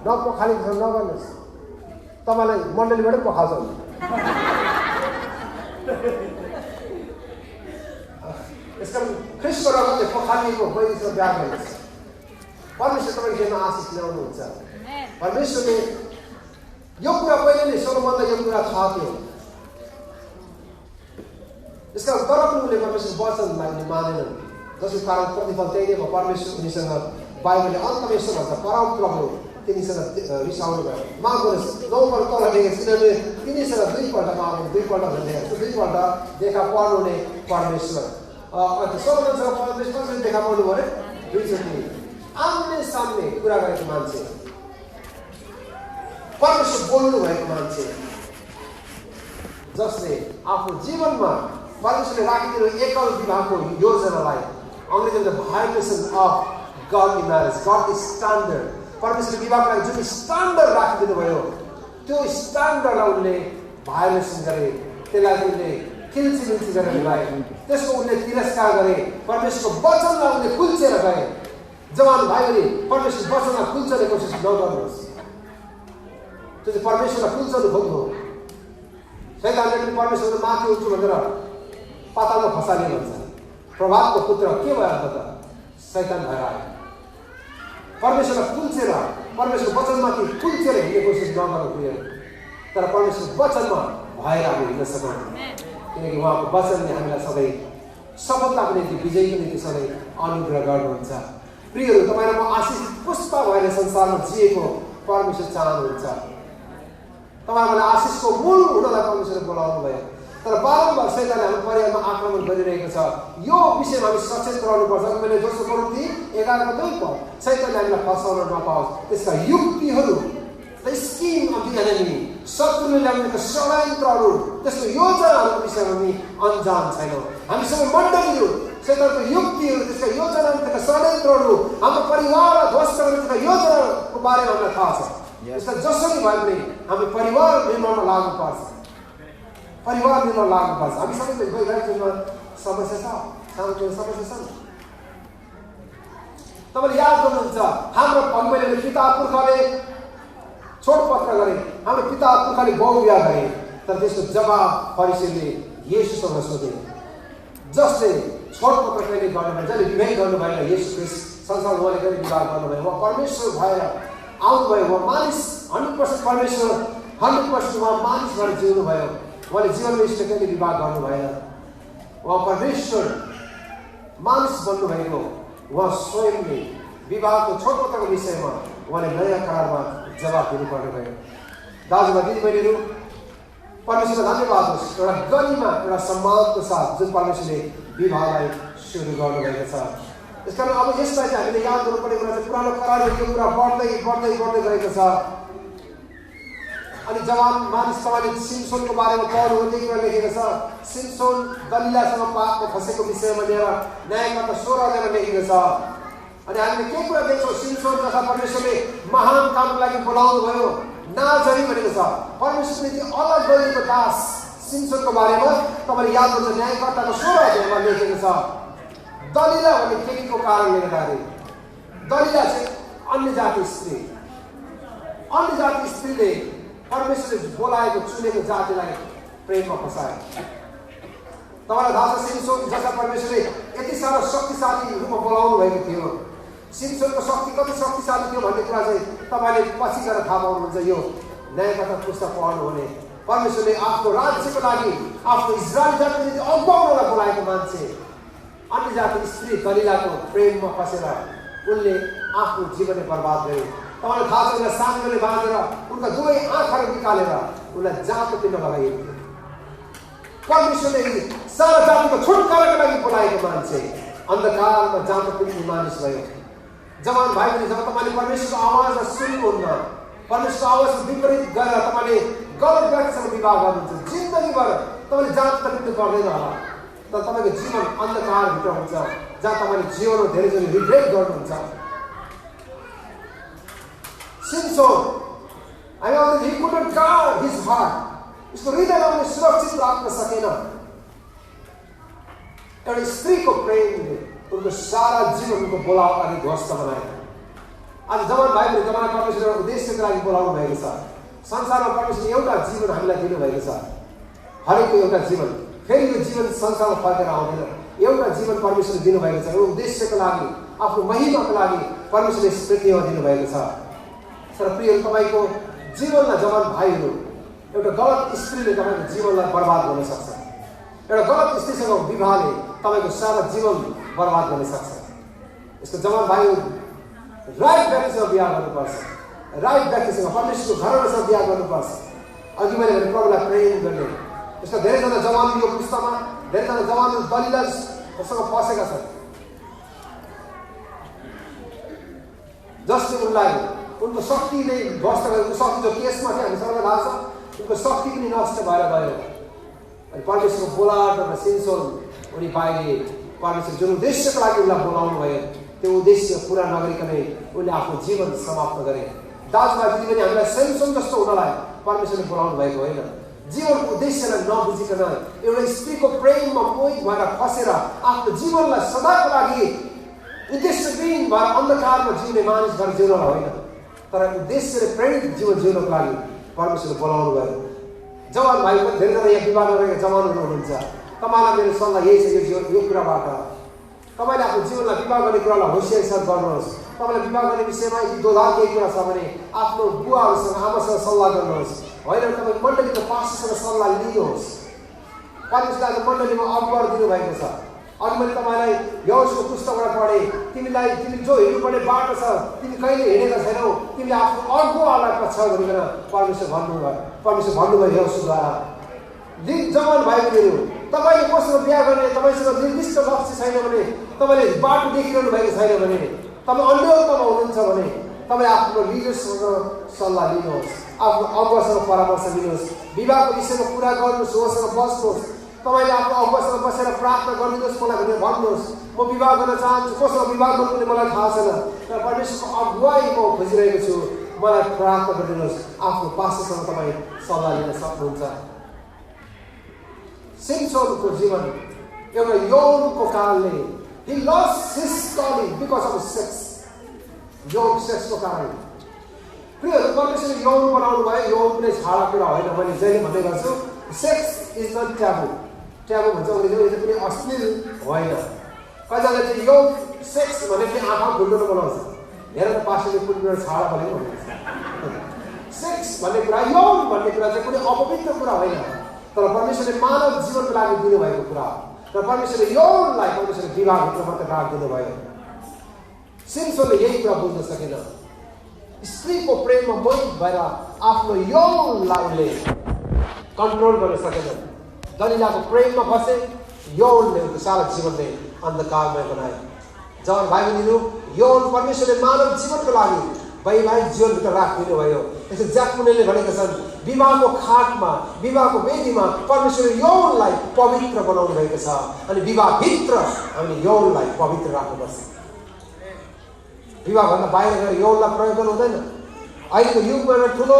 S1: नपखालिएकोसँग नगर्नुहोस्। तपाईँलाई मण्डलीबाटै पखाल्छ भने यसकारण ख्रिस्टको रगतले पखालिएको बहिनीसँग बिहा गर्नुहोस्। परमेश्वर तपाईँको जीवनमा आशिष ल्याउनुहुन्छ। परमेश्वरले यो कुरा पहिले नै सोलोमनलाई यो कुरा थाहा थियो। यसका तर पनि उनले परमेश्वरको वचनलाई उनले मानेनन्, जसको कारण प्रतिफल त्यही नै भयो। परमेश्वर उनीसँग बाइबलले अन्तमा यस्तो भन्छ, परम प्रभु तिनीसँग रिसाउनु भयो। माफ गर्नुहोस्, 9 पल्ट तल लेखेको छ, किनभने तिनीसँग दुईपल्ट माग्नु, दुईपल्ट भनेको दुईपल्ट देखा पर्नु नै परमेश्वर। सोलोमनसँग परमेश्वरले देखा पर्नु भने दुईचोटि आम्ने सामने कुरा गरेको मान्छे, परमेश्वर बोल्नु भएको मान्छे, जसले आफ्नो जीवनमा परमेश्वरले राखिदिनु एकल विवाहको योजनालाई अङ्ग्रेजीमा violation of God in marriage, God is standard. परमेश्वरले विवाहको लागि जुन स्ट्यान्डर्ड राखिदिनु भयो त्यो स्ट्यान्डर्डलाई उनले भायोलेसन गरे, त्यसलाई उनले खिल्चिमिल्ची गरेर गए, त्यसको उनले तिरस्कार गरे। परमेश्वरको वचनलाई उनले कुल्चेर गए। जवान भाइले परमेश्वरको वचनलाई कुल्चने कोसिस नगर्नुहोस्, त्यो चाहिँ परमेश्वरलाई कुल्चनु खोज्नु हो। शैतानले पनि परमेश्वरको माथि उठ्छु भनेर पातालमा फसाले भन्छ। प्रभावको पुत्र के भयो अन्त त? शैतान भएर आयो। परमेश्वरलाई कुल्चेर, परमेश्वरको वचनमाथि कुल्चेर हिँड्ने कोसिस नगर्नु प्रिय। तर परमेश्वरको वचनमा भएर हामी हिँड्न सकौँ, किनकि उहाँको वचनले हामीलाई सधैँ सफलताको निम्ति, विजयको निम्ति सधैँ अनुग्रह गर्नुहुन्छ। प्रियहरू, तपाईँ र म आशिष पुष्प भएर संसारमा जिएको परमेश्वर चाहनुहुन्छ। तपाईँ मलाई आशिषको मूल हुनलाई परमेश्वरले बोलाउनु भयो। तर बारम्बार शैतानले हाम्रो परिवारमा आक्रमण गरिरहेको छ। यो विषयमा हामी सचेत रहनुपर्छ। मैले दोस्रो कोरिन्थी 11 को 2 पद, शैतानले हामीलाई फसाउन नपाओस् त्यसका युक्तिहरू, the scheme of the enemy, शत्रुले ल्याउनेका षड्यन्त्रहरू, त्यसको योजनाहरूको विषयमा हामी अन्जान छैनौँ। हामी सबै मण्डलीहरू शैतानको युक्तिहरू, त्यसका योजनाहरू, त्यसका षड्यन्त्रहरू, हाम्रो परिवारलाई ध्वस्त गर्ने त्यसका योजनाको बारेमा हामीलाई थाहा छ। यसलाई जसरी भए पनि हामी परिवार निर्माणमा लाग्नुपर्छ। परिवार निर्माण लाग्नुपर्छ। हामी सबैको वैवाहिक जीवनमा समस्या छ, सानो समस्या छन्। तपाईँले याद गर्नुहुन्छ, हाम्रो मैले पिता पुर्खाले छोडपत्र गरे, हाम्रो पिता पुर्खाले बहुविवाह गरे, तर त्यसको जवाब फरिसीले येशूसँग सोधे, जसले छोडपत्र कहिले गर्नुभयो, जसले विवाह गर्नु भएन, येशू ख्रीष्ट संसारमा उहाँले कहिले विवाह गर्नुभयो, उहाँ परमेश्वर भएर आउनुभयो, उहाँ मानिस 100% परमेश्वर, 100% उहाँ मानिस भएर जिउनु भयो। उहाँले जीवनमा इष्ट कहिले विवाह गर्नु भएन। उहाँ परमेश्वर मानिस बन्नुभएको, उहाँ स्वयंले विवाहको छोडपत्रको विषयमा उहाँले नयाँ करारमा जवाब दिनुपर्ने भयो। दाजुभाइ दिदीबहिनीहरू, परमेश्वरलाई धन्यवाद होस्, एउटा गरिमा, एउटा सम्मानको साथ जुन परमेश्वरले विवाहलाई सुरु गर्नुभएको छ। यसकारण अब यसलाई चाहिँ हामीले याद गर्नुपर्ने कुरा चाहिँ पुरानो करारमा यो कुरा बढ्दै बढ्दै बढ्दै गएको छ। अनि जवान मानिस, तपाईँले सिमसोनको बारेमा पढ्नु त्यही कुरा लेखेको छ। सिमसोन दलिलासँग पापमा फसेको विषयमा लिएर न्यायकर्ता 16 लेखेको छ। अनि हामीले के कुरा देख्छौँ, सिमसोन तथा परमेश्वरले महान कामको लागि बोलाउनु भयो, नाजरी भनेको छ। परमेश्वरले चाहिँ अलग गरिएको दास सिमसोनको बारेमा तपाईँले याद गर्छ, न्यायकर्ताको 16 अध्यायमा लेखेको छ। दलिला भन्ने केटीको कारणले गर्दाखेरि, दलिला चाहिँ अन्य जाति स्त्री, अन्य जाति स्त्रीले परमेश्वरले बोलाएको चुनेको जातिलाई प्रेममा फसायो। तपाईँलाई थाहा छ, सिमसोन जसलाई परमेश्वरले यति साह्रो शक्तिशाली रूपमा बोलाउनु भएको थियो, सिमसोनको शक्ति कति शक्तिशाली थियो भन्ने कुरा चाहिँ तपाईँले पछि गएर थाहा पाउनुहुन्छ। यो न्यायकर्ता पुस्तक पढ्नु भने परमेश्वरले आफ्नो राज्यको लागि, आफ्नो इजरायल जातिको निम्ति अगुवाउनलाई बोलाएको मान्छे, अन्य जाति स्त्री दलिलाको प्रेममा फसेर उनले आफ्नो जीवनले बर्बाद गरे। तपाईँलाई थाहा छ उसलाई साङ्गले बाँधेर उनका दुवै आँखाहरू निकालेर उसलाई जाँतो पिण्ड लगाइएको थियो। परमेश्वरले सारा जातिको छुटकाराको लागि बोलाएको मान्छे अन्धकारमा जाँतो पिण्ड मानिस भयो। जवान भाइ बहिनी, जब तपाईँले परमेश्वरको आवाजलाई सुन्नुहुन्न, परमेश्वरको आवाजको विपरीत गरेर तपाईँले गलत व्यक्तिसँग विवाह गर्नुहुन्छ, जिन्दगीभर तपाईँले जाँतो पिण्ड गर्दैन होला, तर तपाईँको जीवन अन्धकारभित्र हुन्छ, जहाँ तपाईँले जीवनमा धेरैजसो रिग्रेट गर्नुहुन्छ। Samson, he could not guard his heart. उसको हृदयमा उनले सुरक्षित राख्न सकेन। एउटा स्त्रीको प्रेमले उनको सारा जीवनको बोलाव अनि ध्वस्त बनायो। आज जवान भाइ बहिनी, तपाईँलाई परमेश्वरको उद्देश्यको लागि बोलाउनु भएको छ। संसारमा परमेश्वरले एउटा जीवन हामीलाई दिनुभएको छ, हरेकको एउटा जीवन। फेरि यो जीवन संसारमा फर्केर आउँदैन, एउटा जीवन परमेश्वरले दिनुभएको छ। यो उद्देश्यको लागि, आफ्नो महिमाको लागि परमेश्वरले पृथ्वीमा दिनुभएको छ। तर प्रिय, तपाईँको जीवनमा जवान भाइहरू, एउटा गलत स्त्रीले तपाईँको जीवनलाई बर्बाद गर्न सक्छ। एउटा गलत स्त्रीसँग विवाहले तपाईँको सारा जीवन बर्बाद गर्न सक्छ। यसको जवान भाइहरू राइट व्यक्तिसँग बिहा गर्नुपर्छ, राइट व्यक्तिसँग, परमेश्वरको घरसँग बिहा गर्नुपर्छ। अघि मैले भने प्रभुलाई प्रेम गर्ने। यसको धेरैजना जवान यो पुस्तामा धेरैजना जवान दलिलसँग फसेका छन्, जसले उनलाई उनको शक्ति नै नष्ट भयो। उनको शक्ति जो केसमा थियो हामी सबैलाई थाहा छ, उनको शक्ति पनि नष्ट भएर गयो। अनि परमेश्वरको बोलावटमा सिम्सोन उनी बाहिर परमेश्वर जुन उद्देश्यको लागि उनलाई बोलाउनु भयो, त्यो उद्देश्य पुरा नगरिकनै उनले आफ्नो जीवन समाप्त गरे। दाजुभाइ दिदीबहिनी, हामीलाई सिम्सोन जस्तो हुनलाई परमेश्वरले बोलाउनु भएको होइन। जीवनको उद्देश्यलाई नबुझिकन एउटा स्त्रीको प्रेममा मोहित भएर फसेर आफ्नो जीवनलाई सदाको लागि उद्देश्यविहीन भएर अन्धकारमा जिउने मानिस भएर जिउनलाई होइन, तर उद्देश्यले प्रेरित जीवन जिउनको लागि परमेश्वरले बोलाउनु भयो। जवान भाइ पनि धेरैजना यहाँ विवाह गरेका जवानहरू हुनुहुन्छ। तपाईँलाई मेरो सल्लाह यही छ, यो कुराबाट तपाईँले आफ्नो जीवनलाई विवाह गर्ने कुरालाई होसियारी साथ गर्नुहोस्। तपाईँलाई विवाह गर्ने विषयमा यदि दोधार केही कुरा छ भने आफ्नो बुवाहरूसँग, आमासँग सल्लाह गर्नुहोस्, होइन तपाईँ मण्डलीको पास्टरसँग सल्लाह लिनुहोस्। परमेश्वरले आज मण्डलीमा अगुवार दिनुभएको छ। अघि मैले तपाईँलाई यहोशुको पुस्तकबाट पढेँ, तिमी जो हिँड्नुपर्ने बाटो छ तिमी कहिले हिँडेका छैनौ, तिमीले आफ्नो अगुवालाई पछ्याउ भनिकन परमेश्वर भन्नुभयो यहोशुद्वारा। जवान भाइ बहिनीहरू, तपाईँले कोसँग बिहा गर्ने, तपाईँसँग निर्दिष्ट लक्ष्य छैन भने, तपाईँले बाटो देखिरहनु भएको छैन भने, तपाईँ अन्यतामा हुनुहुन्छ भने तपाईँ आफ्नो लिडरसँग सल्लाह लिनुहोस्, आफ्नो अगुवासँग परामर्श लिनुहोस्, विवाहको विषयमा कुरा गर्नुहोस्, उहाँसँग बस्नुहोस्। तपाईँले आफ्नो अगुवासँग बसेर प्रार्थना गरिदिनुहोस्, मलाई भनेर भन्नुहोस्, म विवाह गर्न चाहन्छु, कोसँग विवाह गर्नुपर्ने मलाई थाहा छैन, तर परमेश्वरको अगुवाई म खोजिरहेको छु, मलाई प्रार्थना गरिदिनुहोस्। आफ्नो पास्टरसँग तपाईँ सल्लाह लिन सक्नुहुन्छ। सिम्सोनको जीवन एउटा यौनको कारणले, he lost his calling because of sex, यौन सेक्सको कारण। प्रियहरू, परमेश्वरले यौन बनाउनु भयो, यौन कुनै छाडा कुरा होइन। मैले जहिले भन्ने गर्छु, sex is not taboo. Taboo भन्छ अङ्ग्रेजीमा, यो कुनै अश्लील होइन। कतिजनाले चाहिँ यौन सेक्स भनेको आँखा घुल्टो बनाउँछ, हेरेर पास्टरले कुनै छाडा भनेको भन्नुहुन्छ। सेक्स भन्ने कुरा, यौन भन्ने कुरा चाहिँ कुनै अपवित्र कुरा होइन, तर परमेश्वरले मानव जीवनको लागि दिनुभएको कुरा हो। र परमेश्वरले यौनलाई परमेश्वरले विवाहभित्र मात्र राखिदिनु भयो। सिम्सोनले यही कुरा बुझ्न सकेन। स्त्रीको प्रेममा मोहित भएर आफ्नो यौनलाई उनले कन्ट्रोल गर्न सकेन। दलिलाको प्रेममा फसे, यौनले उनको सारा जीवनले अन्धकारमय बनायो। जवान भाइ बहिनीहरू, यौन परमेश्वरले मानव जीवनको लागि वैवाहिक जीवनभित्र राखिदिनु भयो। यसो ज्याकमुनेले भनेका छन्, विवाहको खाटमा, विवाहको वेदीमा परमेश्वरले यौनलाई पवित्र बनाउनु भएको छ, अनि विवाहभित्र हामीले यौनलाई पवित्र राख्नुपर्छ। विवाहभन्दा बाहिर गएर यौनलाई प्रयोग गर्नु हुँदैन। अहिलेको युगमा एउटा ठुलो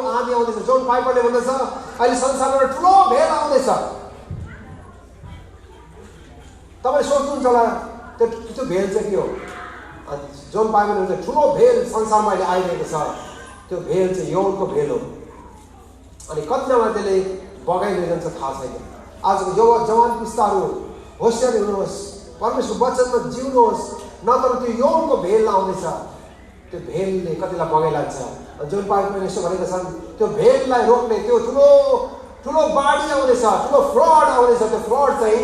S1: आँधी आउँदैछ। जोन पाइपरले भन्दछ, अहिले संसारमा एउटा ठुलो भेल आउँदैछ। तपाईँले सोच्नुहुन्छ होला त्यो भेल चाहिँ के हो? जोन पाइपरले भन्छ ठुलो भेल संसारमा अहिले आइरहेको छ, त्यो भेल चाहिँ यौनको भेल हो। अनि कतिजना त्यसले बगाइले जान्छ थाहा छैन। आजको जवान पुस्ताहरू होसियारी हुनुहोस्, परमेश्वरको वचनमा जिउनुहोस्, नत्र त्यो यौनको भेल आउँदैछ, त्यो भेलले कतिलाई बगाइलान्छ। जुन पाइपले यसो भनेका छन्, त्यो भेललाई रोक्ने त्यो ठुलो ठुलो बाढी आउँदैछ, ठुलो फ्लड आउँदैछ। त्यो फ्लड चाहिँ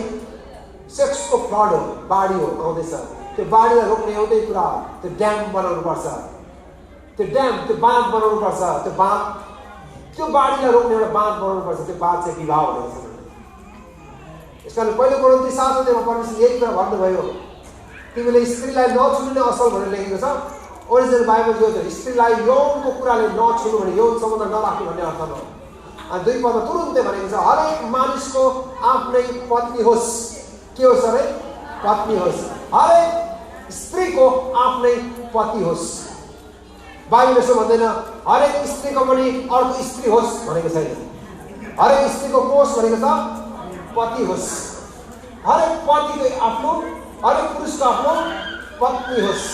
S1: सेक्सको फ्लड हो, बाढी हो आउँदैछ। त्यो बाढीलाई रोक्ने एउटै कुरा, त्यो ड्याम बनाउनु पर्छ। त्यो ड्याम, त्यो बाँध बनाउनु पर्छ, त्यो बाँध, त्यो बाढीलाई रोक्ने एउटा बाँध बनाउनु पर्छ। त्यो बाँध चाहिँ विवाह भनेको छ। यसकारण पहिलो कोरिन्थी 7 अध्यायमा परमेश्वरले यही कुरा भन्नुभयो, तिमीले स्त्रीलाई नछुनु नै असल भनेर लेखेको छ। ओरिजिनल बाइबल यो छ, स्त्रीलाई यौनको कुराले नछुनु भने यौन सम्बन्ध नराख्नु भन्ने अर्थमा। अनि 2 पदमा तुरुन्तै भनेको छ, हरेक मानिसको आफ्नै पत्नी होस्। के होस् अरे? पत्नी होस्। हरेक स्त्रीको आफ्नै पति होस्। बाइबल यसो भन्दैन हरेक स्त्रीको पनि अर्को स्त्री होस् भनेको छैन। हरेक स्त्रीको कोष भनेको छ पति होस्। हरेक पतिको आफ्नो, हरेक पुरुषको आफ्नो पत्नी होस्।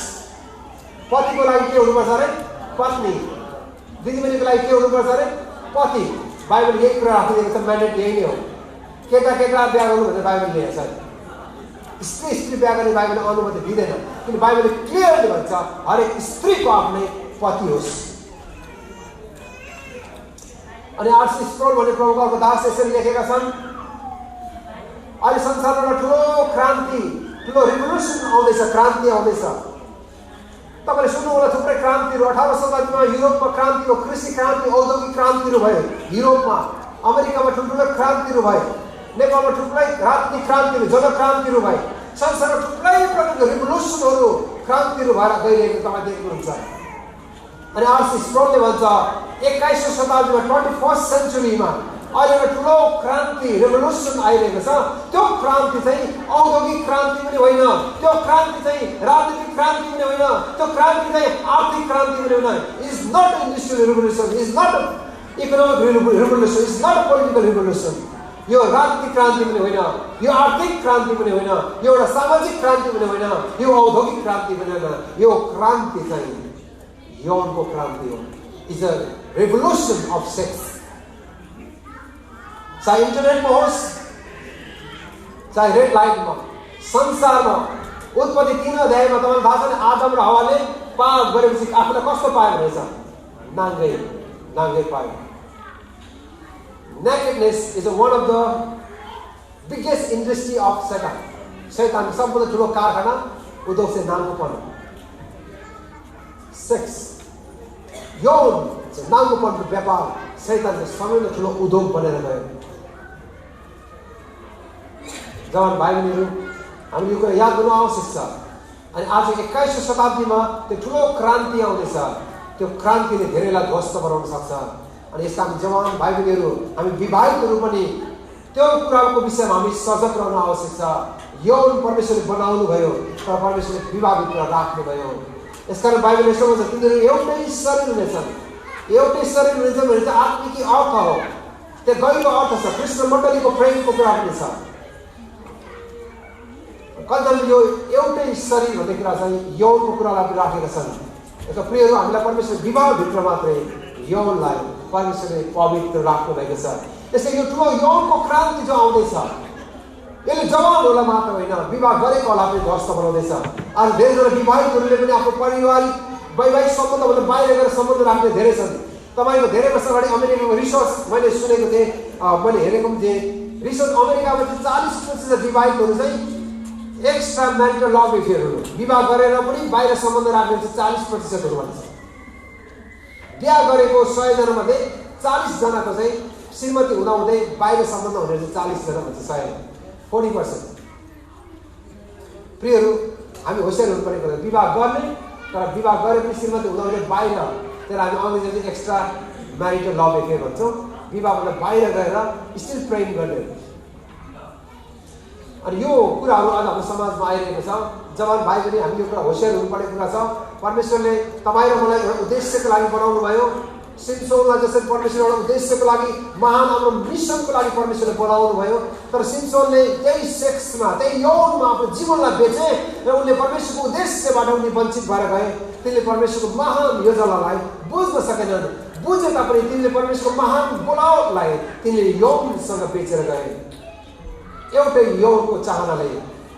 S1: पतिको लागि के हुनुपर्छ अरे? पत्नी। दिदीबहिनीको लागि के हुनुपर्छ अरे? पति। बाइबल यही कुरा राखिदिएको छ, म्यान्डेट यही नै हो। केटा बिहा गर्नु भनेर बाइबलले लेखेको छ। स्त्री बिहा गर्ने बाइबलले अनुमति दिँदैन, किन बाइबलले क्लियरली भन्छ हरेक स्त्रीको आफ्नै पति होस्। अनि आरसी स्प्रोल भन्ने प्रभुको दास यसरी लेखेका छन्, अहिले संसारमा एउटा ठुलो क्रान्ति, ठुलो रिभोल्युसन आउँदैछ, क्रान्ति आउँदैछ। तपाईँले सुन्नु होला थुप्रै क्रान्तिहरू 18 शताब्दीमा युरोपमा क्रान्ति हो, कृषि क्रान्ति, औद्योगिक क्रान्तिहरू भयो। युरोपमा, अमेरिकामा ठुल्ठुलो क्रान्तिहरू भयो। नेपालमा थुप्रै राजनीतिक क्रान्तिहरू, जनक्रान्तिहरू भए। संसारमा थुप्रै प्रकारको रिभोल्युसनहरू, क्रान्तिहरू भएर गइरहेको तपाईँ देख्नुहुन्छ। अनि आरसी स्प्रोलले भन्छ 21औं शताब्दीमा 21st सेन्चुरीमा अहिले एउटा ठुलो क्रान्ति, रिभोल्युसन आइरहेको छ। त्यो क्रान्ति चाहिँ औद्योगिक क्रान्ति पनि होइन, त्यो क्रान्ति चाहिँ राजनीतिक क्रान्ति पनि होइन, त्यो क्रान्ति चाहिँ आर्थिक क्रान्ति पनि होइन। Is not industrial revolution, is not economic revolution, is not political revolution. यो राजनीतिक क्रान्ति पनि होइन, यो आर्थिक क्रान्ति पनि होइन, यो एउटा सामाजिक क्रान्ति पनि होइन, यो औद्योगिक क्रान्ति पनि होइन। यो क्रान्ति चाहिँ यौनको क्रान्ति हो। Is a revolution of sex. चाहे इन्टरनेटमा होस्, चाहे रेड लाइटमा, संसारमा उत्पत्ति 3 अध्यायमा तपाईँलाई थाहा छ नि, आदम र हवाले पाप गरेपछि आफूलाई कस्तो पायो भनेछ? नाङ्गै नाङ्गै पायो। Nakedness is one of the biggest industry of Satan. शैतान सबभन्दा ठुलो कारखाना उद्योग चाहिँ नाङ्गोपन। सेक्स, यौन नाङ्गोपनको व्यापार शैतानको सबैभन्दा ठुलो उद्योग बनेर गयो। जवान भाइ बहिनीहरू, हामीले यो कुरा याद गर्नु आवश्यक छ। अनि आज 21औं शताब्दीमा त्यो ठुलो क्रान्ति आउँदैछ। त्यो क्रान्तिले धेरैलाई ध्वस्त बनाउन सक्छ। अनि यस्ता हामी जवान भाइ बहिनीहरू, हामी विवाहितहरू पनि त्यो कुराको विषयमा हामी सजग रहन आवश्यक छ। यौन परमेश्वरले बनाउनु भयो, तर परमेश्वरले विवाहभित्र राख्नुभयो। यसकारण बाइबलले यसो भन्छ, तिनीहरू एउटै शरीर हुनेछन्। एउटै शरीर हुनेछन् भने चाहिँ आत्मिक अर्थ हो, त्यो गहिरो अर्थ छ। कृष्ण मण्डलीको प्रेमको कुरा पनि छ। कतिजनाले यो एउटै शरीर भन्ने कुरा चाहिँ यौनको कुरालाई राखेका छन्। यसका प्रियहरू, हामीलाई परमेश्वर विवाहभित्र मात्रै यौनलाई परमेश्वरले पवित्र राख्नु भएको छ। यसले यो ठुलो यौनको क्रान्ति जो आउँदैछ, यसले जवानहरूलाई मात्र होइन, विवाह गरेकोहरूलाई पनि ध्वस्त बनाउँदैछ। अनि धेरैजना विवाहितहरूले पनि आफ्नो पारिवारिक वैवाहिक सम्बन्धभन्दा बाहिर गएर सम्बन्ध राख्ने धेरै छन्। तपाईँको धेरै वर्ष अगाडि अमेरिकाको रिसर्च मैले सुनेको थिएँ, मैले हेरेको पनि थिएँ। रिसर्च अमेरिकामा चाहिँ 40% विवाहितहरू चाहिँ एक्स्ट्रा म्यारिटल लभ एफेयरहरू, विवाह गरेर पनि बाहिर सम्बन्ध राख्ने चाहिँ 40% भन्छ। बिहा गरेको 100 जनामध्ये 40 जनाको चाहिँ श्रीमती हुँदाहुँदै बाहिर सम्बन्ध हुने चाहिँ 40 जना भन्छ। 40%। प्रियहरू, हामी होसियार हुनुपर्ने कुरा, विवाह गर्ने तर विवाह गरे पनि श्रीमती हुँदाहुँदै बाहिर, त्यसलाई हामी अङ्ग्रेजीमा चाहिँ एक्स्ट्रा म्यारिटल लभ एफेयर भन्छौँ। विवाहभन्दा बाहिर गएर स्टिल प्रेम गर्ने। अनि यो कुराहरू आज हाम्रो समाजमा आइरहेको छ। जवान भाइ पनि हामी यो कुरा होसियार हुनुपर्ने कुरा छ। परमेश्वरले तपाईँ र मलाई एउटा उद्देश्यको लागि बनाउनु भयो। सिमसोनलाई जसरी परमेश्वरले एउटा उद्देश्यको लागि, महान हाम्रो मिसनको लागि परमेश्वरले बनाउनु भयो। तर सिमसोनले त्यही सेक्समा, त्यही यौनमा आफ्नो जीवनलाई बेचे र उनले परमेश्वरको उद्देश्यबाट उनी वञ्चित भएर गए। तिनले परमेश्वरको महान योजनालाई बुझ्न सकेनन्। बुझे तापनि तिनले परमेश्वरको महान बोलावटलाई तिनले यौनसँग बेचेर गए। एउटै यौनको चाहनाले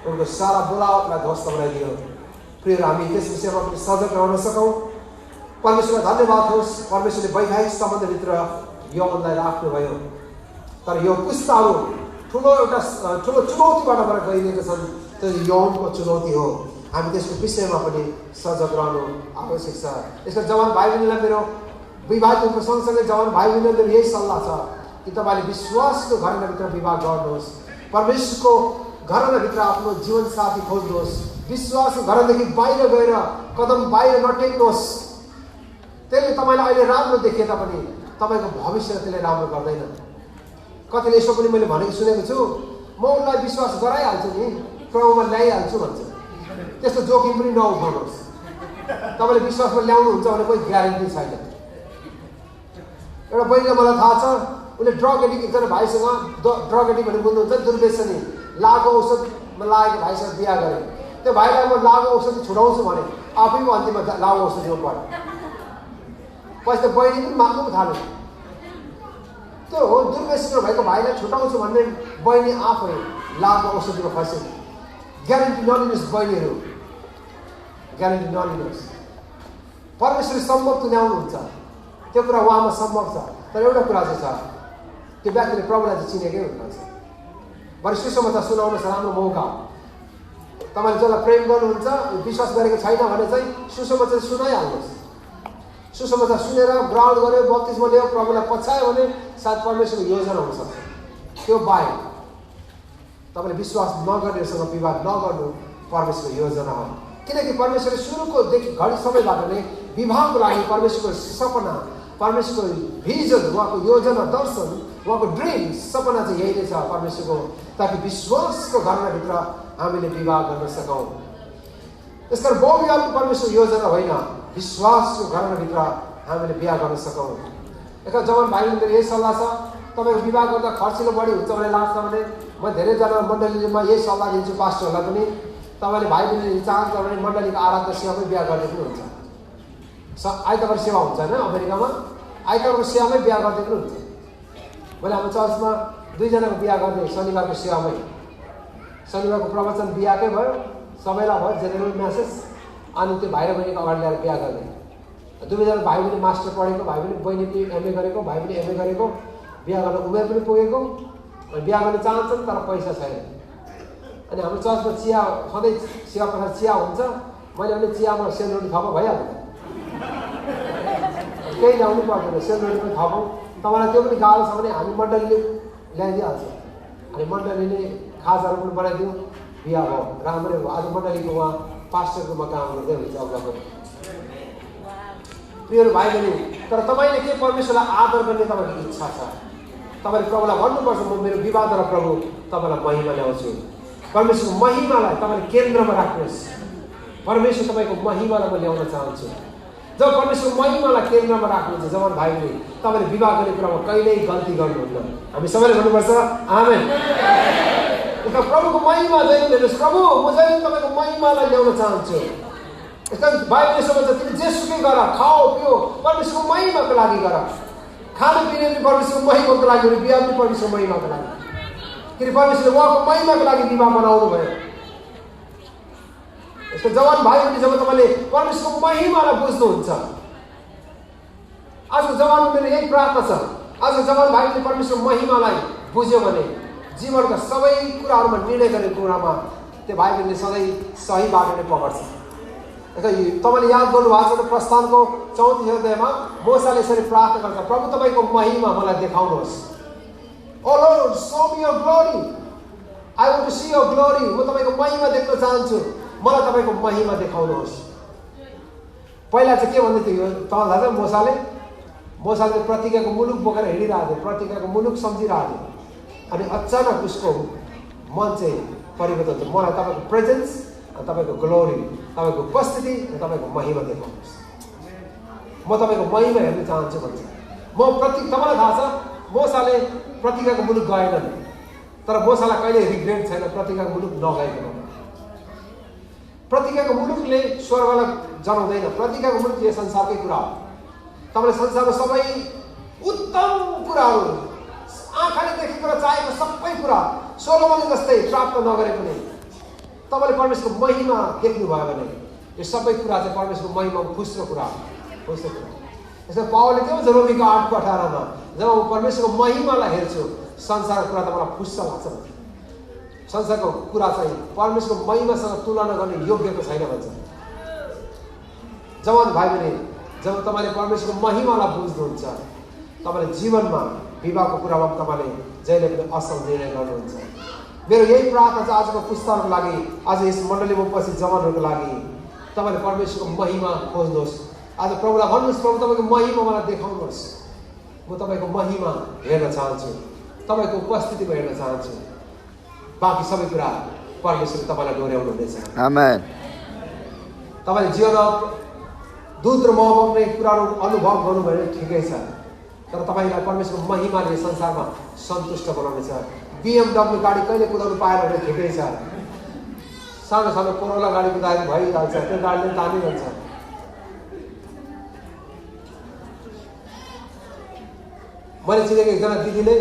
S1: उनको सारा बोलावटलाई ध्वस्त बनाइदियो। प्रिय, हामी त्यस विषयमा पनि सजग रहन सकौँ। परमेश्वरलाई धन्यवाद होस्, परमेश्वरले वैवाहिक सम्बन्धभित्र यौनलाई राख्नुभयो। तर यो पुस्ताहरू ठुलो एउटा ठुलो चुनौतीबाट गइरहेका छन्। त्यो यौनको चुनौती हो। हामी त्यसको विषयमा पनि सजग रहनु आवश्यक छ। यसको जवान भाइ बहिनीलाई मेरो विवाहको सँगसँगै जवान भाइ बहिनीलाई मेरो यही सल्लाह छ कि तपाईँले विश्वासको घरनाभित्र विवाह गर्नुहोस्। परमेश्वरको घरनाभित्र आफ्नो जीवनसाथी खोज्नुहोस्। विश्वासको घरदेखि बाहिर गएर कदम बाहिर नटेक्नुहोस्। त्यसले तपाईँलाई अहिले राम्रो देखे तापनि तपाईँको भविष्य त्यसले राम्रो गर्दैन। कतिले यसो पनि मैले भनेको सुनेको छु, म उसलाई विश्वास गराइहाल्छु नि, प्रभुमा ल्याइहाल्छु भन्छ। त्यस्तो जोखिम पनि नउठाउनुहोस्। तपाईँले विश्वासमा ल्याउनुहुन्छ भने कोही ग्यारेन्टी छैन। एउटा बहिनीलाई मलाई थाहा छ, उसले ड्रग एडिक्ट एकजना भाइसँग ड्रग एडिक्ट भनेर बुझ्नुहुन्छ, दुर्व्यसनी लागु औषधमा लागेको भाइसँग बिहा गरे। त्यो भाइलाई म लागु औषधि छुटाउँछु भने आफै म अन्तिममा लागु औषधिमा पऱ्यो। पछि त बहिनी पनि माग्नु पनि थाल्यो। त्यो हो दुर्व्यसनी भएको भाइलाई छुटाउँछु भन्ने बहिनी आफै लागु औषधिमा फस्यो। ग्यारेन्टी नलिनुहोस् बहिनीहरू, ग्यारेन्टी नलिनुहोस्। परमेश्वरले सम्भव तुल्याउनुहुन्छ, त्यो कुरा उहाँमा सम्भव छ। तर एउटा कुरा चाहिँ छ, त्यो व्यक्तिले प्रभुलाई चाहिँ चिनेकै हुनुपर्छ। बरु सुसमाचार सुनाउनुहोस्, राम्रो मौका हो। तपाईँले जसलाई प्रेम गर्नुहुन्छ, विश्वास गरेको छैन भने चाहिँ सुसमाचार सुनाइहाल्नुहोस्। सुसमाचार सुनेर ग्रहण गर्यो, बत्तिसमा ल्यायो, प्रभुलाई पछ्यायो भने सायद परमेश्वरको योजना हुनसक्छ। त्यो बाहेक तपाईँले विश्वास नगर्नेसँग विवाह नगर्नु परमेश्वरको योजना हो। किनकि परमेश्वरले सुरुकोदेखि घडीसम्मबाट नै विवाहको लागि परमेश्वरको सपना, परमेश्वरको भिजन, उहाँको योजना, दर्शन, उहाँको ड्रिम, सपना चाहिँ यही नै छ परमेश्वरको, ताकि विश्वासको घरनाभित्र हामीले विवाह गर्न सकौँ। त्यसकारण बहुविवाहको परमेश्वरको योजना होइन, विश्वासको घरनाभित्र हामीले बिहा गर्न सकौँ। एक जवान भाइले मेरो यही सल्लाह छ, तपाईँको विवाह गर्दा खर्चिलो बढी हुन्छ भने लाग्छ भने म धेरैजना मण्डलीमा यही सल्लाह दिन्छु पास्टरहरूलाई पनि, तपाईँले भाइ बहिनी चाहन्छ भने मण्डलीको आराधना सेवामै बिहा गर्दै पनि हुन्छ। आइतबार सेवा हुन्छ होइन अमेरिकामा, आइतबारको सेवामै बिहा गर्दै पनि हुन्छ। मैले हाम्रो चर्चमा 2 जनाको बिहा गर्ने शनिबारको सेवामै, शनिबारको प्रवचन बिहाकै भयो, सबैलाई भयो जेनरल म्यासेज, अनि त्यो भाइ र बहिनीको अगाडि ल्याएर बिहा गर्ने। 2 जना भाइ बहिनी मास्टर पढेको, भाइ बहिनी पनि एमए गरेको, भाइ पनि एमए गरेको, बिहा गर्न उमेर पनि पुगेको, अनि बिहा गर्न चाहन्छन् तर पैसा छैन। अनि हाम्रो चर्चमा चिया सधैँ सेवा प्रसाद चिया हुन्छ, मैले भने चियामा सेलरोटी थप भइहाल्छ, केही ल्याउनु पर्दैन, सेलरोटी पनि थपौँ। तपाईँलाई त्यो पनि गाह्रो छ भने हामी मण्डलीले ल्याइदिइहाल्छ। अनि मण्डलीले खाजाहरू पनि बनाइदिउँ, बिहा भयो, राम्रै भयो। आज मण्डलीको उहाँ पास्टरको म काम गर्दै हुन्छ अगाको। प्रियहरू भाइ बहिनी, तर तपाईँले के परमेश्वरलाई आदर गर्ने तपाईँको इच्छा छ? तपाईँले प्रभुलाई भन्नुपर्छ, म मेरो विवाहद्वारा प्रभु तपाईँलाई महिमा ल्याउँछु। परमेश्वरको महिमालाई तपाईँले केन्द्रमा राख्नुहोस्। परमेश्वर तपाईँको महिमालाई म ल्याउन चाहन्छु। जब परमेश्वरको महिमालाई केन्द्रमा राख्नुहुन्छ जवान भाइ बहिनी, तपाईँले विवाह गर्ने कुरामा कहिल्यै गल्ती गर्नुहुन्न। हामी सबैले भन्नुपर्छ आमेन। प्रभुको महिमा जहिले हेर्नुहोस्, प्रभु म जहिले तपाईँको महिमालाई ल्याउन चाहन्छु। एकदम बाइबलले सोध्छ, तिमी जेसुकै गर, खाओ पियो, परमेश्वरको महिमाको लागि गर। खाने पिने पनि परमेश्वरको महिमाको लागि, बिहा पनि परमेश्वरको महिमाको लागि। किन परमेश्वरले उहाँको महिमाको लागि विवाह बनाउनु भयो। यसको जवान भाइ बहिनी, जब तपाईँले परमेश्वरको महिमालाई बुझ्नुहुन्छ, आजको जवानमा मेरो यही प्रार्थना छ, आजको जवान भाइ बहिनी परमेश्वरको महिमालाई बुझ्यो भने जीवनका सबै कुराहरूमा निर्णय गर्ने कुरामा त्यो भाइ बहिनीले सधैँ सही बाटो नै पकड्छ। तपाईँले याद गर्नुभएको छ प्रस्थानको 34 अध्यायमा मोसाले यसरी प्रार्थना गर्छ, प्रभु तपाईँको महिमा मलाई देखाउनुहोस्। O Lord, show me your glory, I want to see your glory. म तपाईँको महिमा देख्न चाहन्छु, मलाई तपाईँको महिमा देखाउनुहोस्। पहिला चाहिँ के भन्दै थियो तपाईँलाई थाहा छ? मोसाले प्रतिज्ञाको मुलुक बोकेर हिँडिरहेको थियो, प्रतिज्ञाको मुलुक सम्झिरहेको थियो। अनि अचानक उसको मन चाहिँ परिवर्तन हुन्छ, मलाई तपाईँको प्रेजेन्स, तपाईँको ग्लोरी, तपाईँको उपस्थिति र तपाईँको महिमा देखाउनुहोस्। म तपाईँको महिमा हेर्न चाहन्छु भन्छ। तपाईँलाई थाहा छ मोसाले प्रतिज्ञाको मुलुक गएनन्, तर मोसालाई कहिले रिग्रेट छैन प्रतिज्ञाको मुलुक नगएको। प्रतिज्ञाको मुलुकले स्वर्गलाई जनाउँदैन, प्रतिज्ञाको मुलुक यो संसारकै कुरा हो। तपाईँले संसारमा सबै उत्तम कुराहरू, आँखाले देखेको र चाहेको सबै कुरा सोलोमनले जस्तै प्राप्त नगरे पनि तपाईँले परमेश्वरको महिमा देख्नुभयो भने यो सबै कुरा चाहिँ परमेश्वरको महिमामा खुस्रो कुरा हो, खुस्रो कुरा। यसमा पावलले के भन्छ रोमीको 8:18मा, जब म परमेश्वरको महिमालाई हेर्छु संसारको कुरा त मलाई खुस्स लाग्छ। संसारको कुरा चाहिँ परमेश्वरको महिमासँग तुलना गर्ने योग्यता छैन भन्छ। जवान भाइ बहिनी, जब तपाईँले परमेश्वरको महिमालाई बुझ्नुहुन्छ, तपाईँले जीवनमा विवाहको कुरामा तपाईँले जहिले पनि असल निर्णय गर्नुहुन्छ। मेरो यही प्रार्थना छ आजको पुस्ताहरूको लागि, आज यस मण्डलीमा उपस्थित जवानहरूको लागि, तपाईँले परमेश्वरको महिमा खोज्नुहोस्। आज प्रभुलाई भन्नुहोस्, प्रभु तपाईँको महिमा मलाई देखाउनुहोस्। म तपाईँको महिमा हेर्न चाहन्छु, तपाईँको उपस्थितिमा हेर्न चाहन्छु। बाँकी सबै कुरा परमेश्वरले तपाईँलाई डोर्याउनु हुनेछ।
S2: आमेन।
S1: तपाईँले जीवनमा दुध र मह बग्ने कुराहरू अनुभव गर्नुभयो भने ठिकै छ, तर तपाईँलाई परमेश्वरको महिमाले संसारमा सन्तुष्ट बनाउनेछ। BMW गाडी कहिले कुदाउनु पाएन भने ठिकै छ, सानो सानो कोरोला गाडी कुदाएर भइहाल्छ, त्यो गाडीले तानिरहन्छ। मैले चिनेको एकजना दिदीले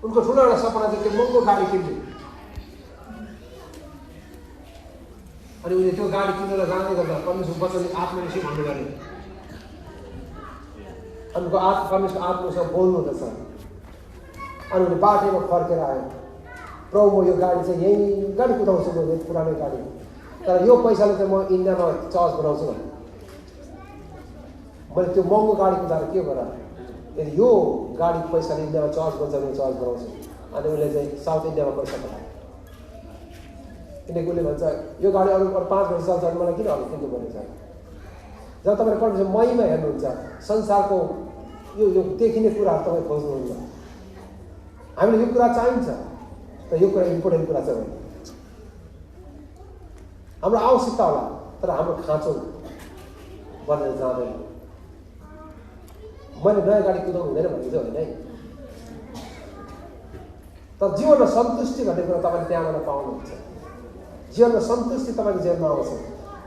S1: उनको ठुलो एउटा सपना थियो त्यो महँगो गाडी किन्ने, अनि उनले त्यो गाडी किनेर जाँदै गर्दा परमेश्वर वचनले आत्माले यसो भन्नु गरे, उनको परमेश्वर आत्मासँग बोल्नु हुँदछ। अनि उनले बाटोमा फर्केर आयो, प्रभु म यो गाडी चाहिँ यही गाडी कुदाउँछु, म यो पुरानो गाडी, तर यो पैसाले चाहिँ म इन्डियामा चर्च बनाउँछु भने मैले त्यो महँगो गाडी कुदाएर के गरा, यदि यो गाडी पैसाले इन्डियामा चर्च बन्छ भने चर्च बनाउँछु। अनि उसले चाहिँ साउथ इन्डियामा पैसा पठायो, किनकि उसले भन्छ यो गाडी अरू 5 वर्ष चल्छ भने मलाई किन अरू किन्नु पर्ने छ। जब तपाईँले परमेश्वर महिमा हेर्नुहुन्छ, संसारको यो देखिने कुराहरू तपाईँ खोज्नुहुन्छ। हामीले यो कुरा चाहिन्छ, तर यो कुरा इम्पोर्टेन्ट कुरा चाहिँ होइन। हाम्रो आवश्यकता होला, तर हाम्रो खाँचो बनेर जाँदैन। मैले नयाँ गाडी कुदाउनु हुँदैन भनेको चाहिँ होइन है, तर जीवनमा सन्तुष्टि भन्ने कुरा तपाईँले त्यहाँबाट पाउनुहुन्छ। जीवनमा सन्तुष्टि तपाईँको जीवनमा आउँछ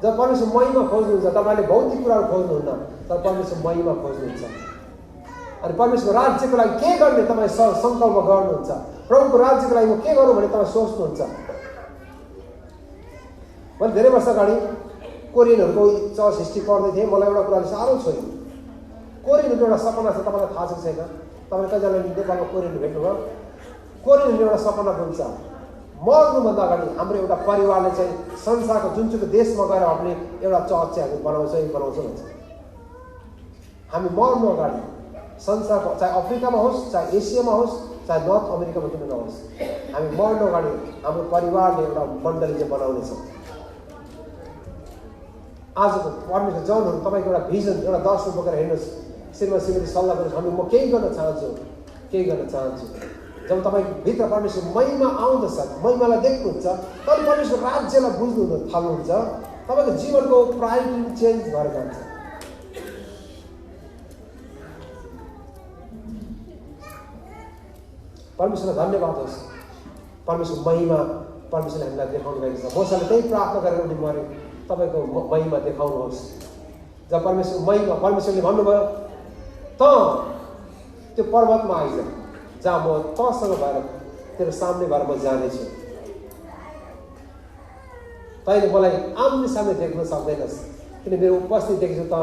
S1: जब परमेश्वर महिमा खोज्नुहुन्छ। तपाईँले भौतिक कुराहरू खोज्नुहुन्न, तर परमेश्वर महिमा खोज्नुहुन्छ। अनि परमेश्वरको राज्यको लागि के गर्ने तपाईँ सङ्कल्प गर्नुहुन्छ। प्रभुको राज्यको लागि म के गरौँ भने तपाईँ सोच्नुहुन्छ। मैले धेरै वर्ष अगाडि कोरियनहरूको चर्च हिस्ट्री पढ्दै थिएँ, मलाई एउटा कुराले साह्रो छोयो। कोरियनको एउटा सपना छ, तपाईँलाई थाहा छ छैन? तपाईँले कतिजनाले नेपालमा कोरियन भेट्नुभयो? कोरियनको एउटा सपना हुन्छ, मर्नुभन्दा अगाडि हाम्रो एउटा परिवारले चाहिँ संसारको जुनसुकै देशमा गएर हामीले एउटा चर्च चाहिँ हामी बनाउँछौँ भन्छ। हामी मर्नु अगाडि संसारको चाहे अफ्रिकामा होस्, चाहे एसियामा होस्, चाहे नर्थ अमेरिकामा किन नहोस्, हामी मर्नु अगाडि हाम्रो परिवारले एउटा मण्डली चाहिँ बनाउनेछ। आजको परमेश्वर जनहरू तपाईँको एउटा भिजन, एउटा दर्शन बोकेर हेर्नुहोस्, श्रीमती सल्लाह गर्नुहोस्, हामी म केही गर्न चाहन्छु। जब तपाईँभित्र परमेश्वर महिमा आउँदछ, महिमालाई देख्नुहुन्छ, तब परमेश्वर राज्यलाई बुझ्नु थाल्नुहुन्छ, तपाईँको जीवनको प्रायोरिटी चेन्ज भएर जान्छ। परमेश्वरलाई धन्यवाद होस्। परमेश्वर महिमा परमेश्वरले हामीलाई देखाउनु भएको छ। मोसाले त्यही प्रार्थना गरेर उनी मरे, तपाईँको महिमा देखाउनुहोस्। जब परमेश्वरले भन्नुभयो त त्यो पर्वतमा आइज, जहाँ म तसँग भएर तेरो सामने भएर म जानेछु। तैँले मलाई आम्ने सामने देख्न सक्दैनस्, किन मेरो उपस्थिति देखेछु त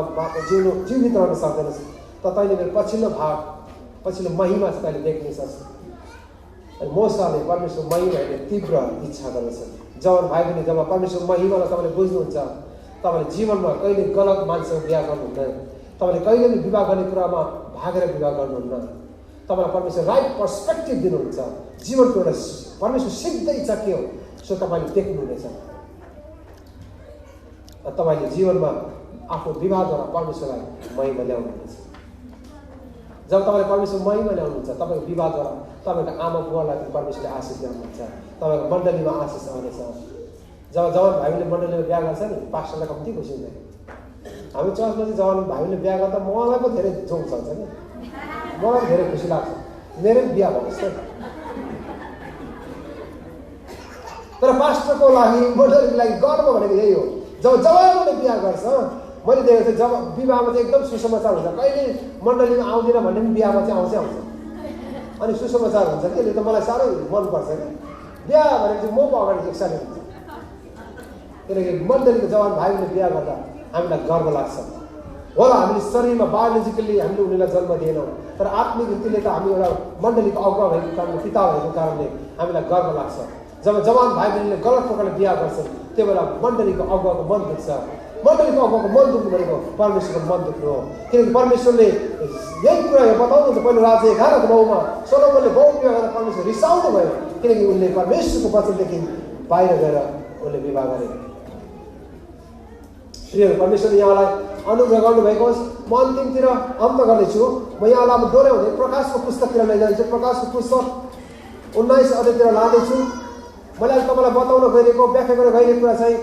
S1: जीवित रहन सक्दैनस्, त तैँले मेरो पछिल्लो महिमा चाहिँ तैँले देख्नेछस्। मोसाले परमेश्वर महिमा हेर्ने तीव्र इच्छा गर्दछ। जवान भाइ बहिनी, जब परमेश्वर महिमालाई तपाईँले बुझ्नुहुन्छ, तपाईँले जीवनमा कहिले गलत मान्छेसँग बिहा गर्नुहुन्न, तपाईँले कहिले पनि विवाह गर्ने कुरामा भागेर विवाह गर्नुहुन्न। तपाईँलाई परमेश्वर राइट पर्सपेक्टिभ दिनुहुन्छ। जीवनको एउटा परमेश्वर सिद्ध इच्छा के हो सो तपाईँले देख्नुहुनेछ। तपाईँले जीवनमा आफ्नो विवाहद्वारा परमेश्वरलाई महिमा ल्याउनुहुनेछ। जब तपाईँले परमेश्वर महिमा ल्याउनुहुन्छ, तपाईँको विवाहद्वारा तपाईँको आमा बुवालाई पनि परमेश्वरले आशिष ल्याउनुहुन्छ, तपाईँको मण्डलीमा आशिष आउनेछ। जब जवान भाइले मण्डलीमा बिहा गर्छ नि, पास्टरलाई कम्ती खुसी हुन्छ। हामी चर्चमा चाहिँ जवान भाइले बिहा गर्दा मलाई पनि धेरै जोङ चल्छ नि, मलाई पनि धेरै खुसी लाग्छ, मेरो पनि बिहा भएछ। तर पास्टरको लागि, मण्डलीको लागि गर्व भनेको यही हो। जब जवानले बिहा गर्छ, मैले देखेको थिएँ, जब विवाहमा चाहिँ एकदम सुसमाचार हुन्छ। कहिले मण्डलीमा आउँदिनँ भन्ने पनि बिहामा चाहिँ आउँछ। अनि सुसमाचार हुन्छ कि, त्यो त मलाई साह्रै मनपर्छ कि। बिहा भनेको चाहिँ म पो अगाडि एक्साइटेड हुन्छ, किनकि मण्डलीको जवान भाइले बिहा गर्दा हामीलाई गर्व लाग्छ। होला हामीले शरीरमा बायोलोजिकल्ली हामीले उनीलाई जन्म दिएनौँ, तर आत्मिक रीतिले त हामी एउटा मण्डलीको अगुवा भएको कारणले, पिता भएको कारणले हामीलाई गर्व लाग्छ। जब जवान भाइ बहिनीले गलत प्रकारले बिहा गर्छन् त्यो बेला मण्डलीको अगुवाको मन दुख्छ। मण्डलीको अगुवाको मन दुख्नु भनेको परमेश्वरको मन दुख्नु हो, किनकि परमेश्वरले यही कुरा बताउनुहुन्छ। पहिलो राज्य 11:9 सोलोमनले बहु विवाह गरेर परमेश्वर रिसाउनु भयो, किनकि उनले परमेश्वरको वचनदेखि बाहिर गएर उनले विवाह गरे। प्रियहरू, परमेश्वरले यहाँलाई अनुग्रह गर्नुभएको होस्। म अन्तिमतिर अन्त गर्दैछु। म यहाँलाई अब दोहोऱ्याउँदै प्रकाशको पुस्तकतिर लैजान्छु। प्रकाशको पुस्तक 19 अध्यायतिर लाँदैछु। मैले अहिले तपाईँलाई बताउन गइरहेको, व्याख्या गर्न गइरहेको कुरा चाहिँ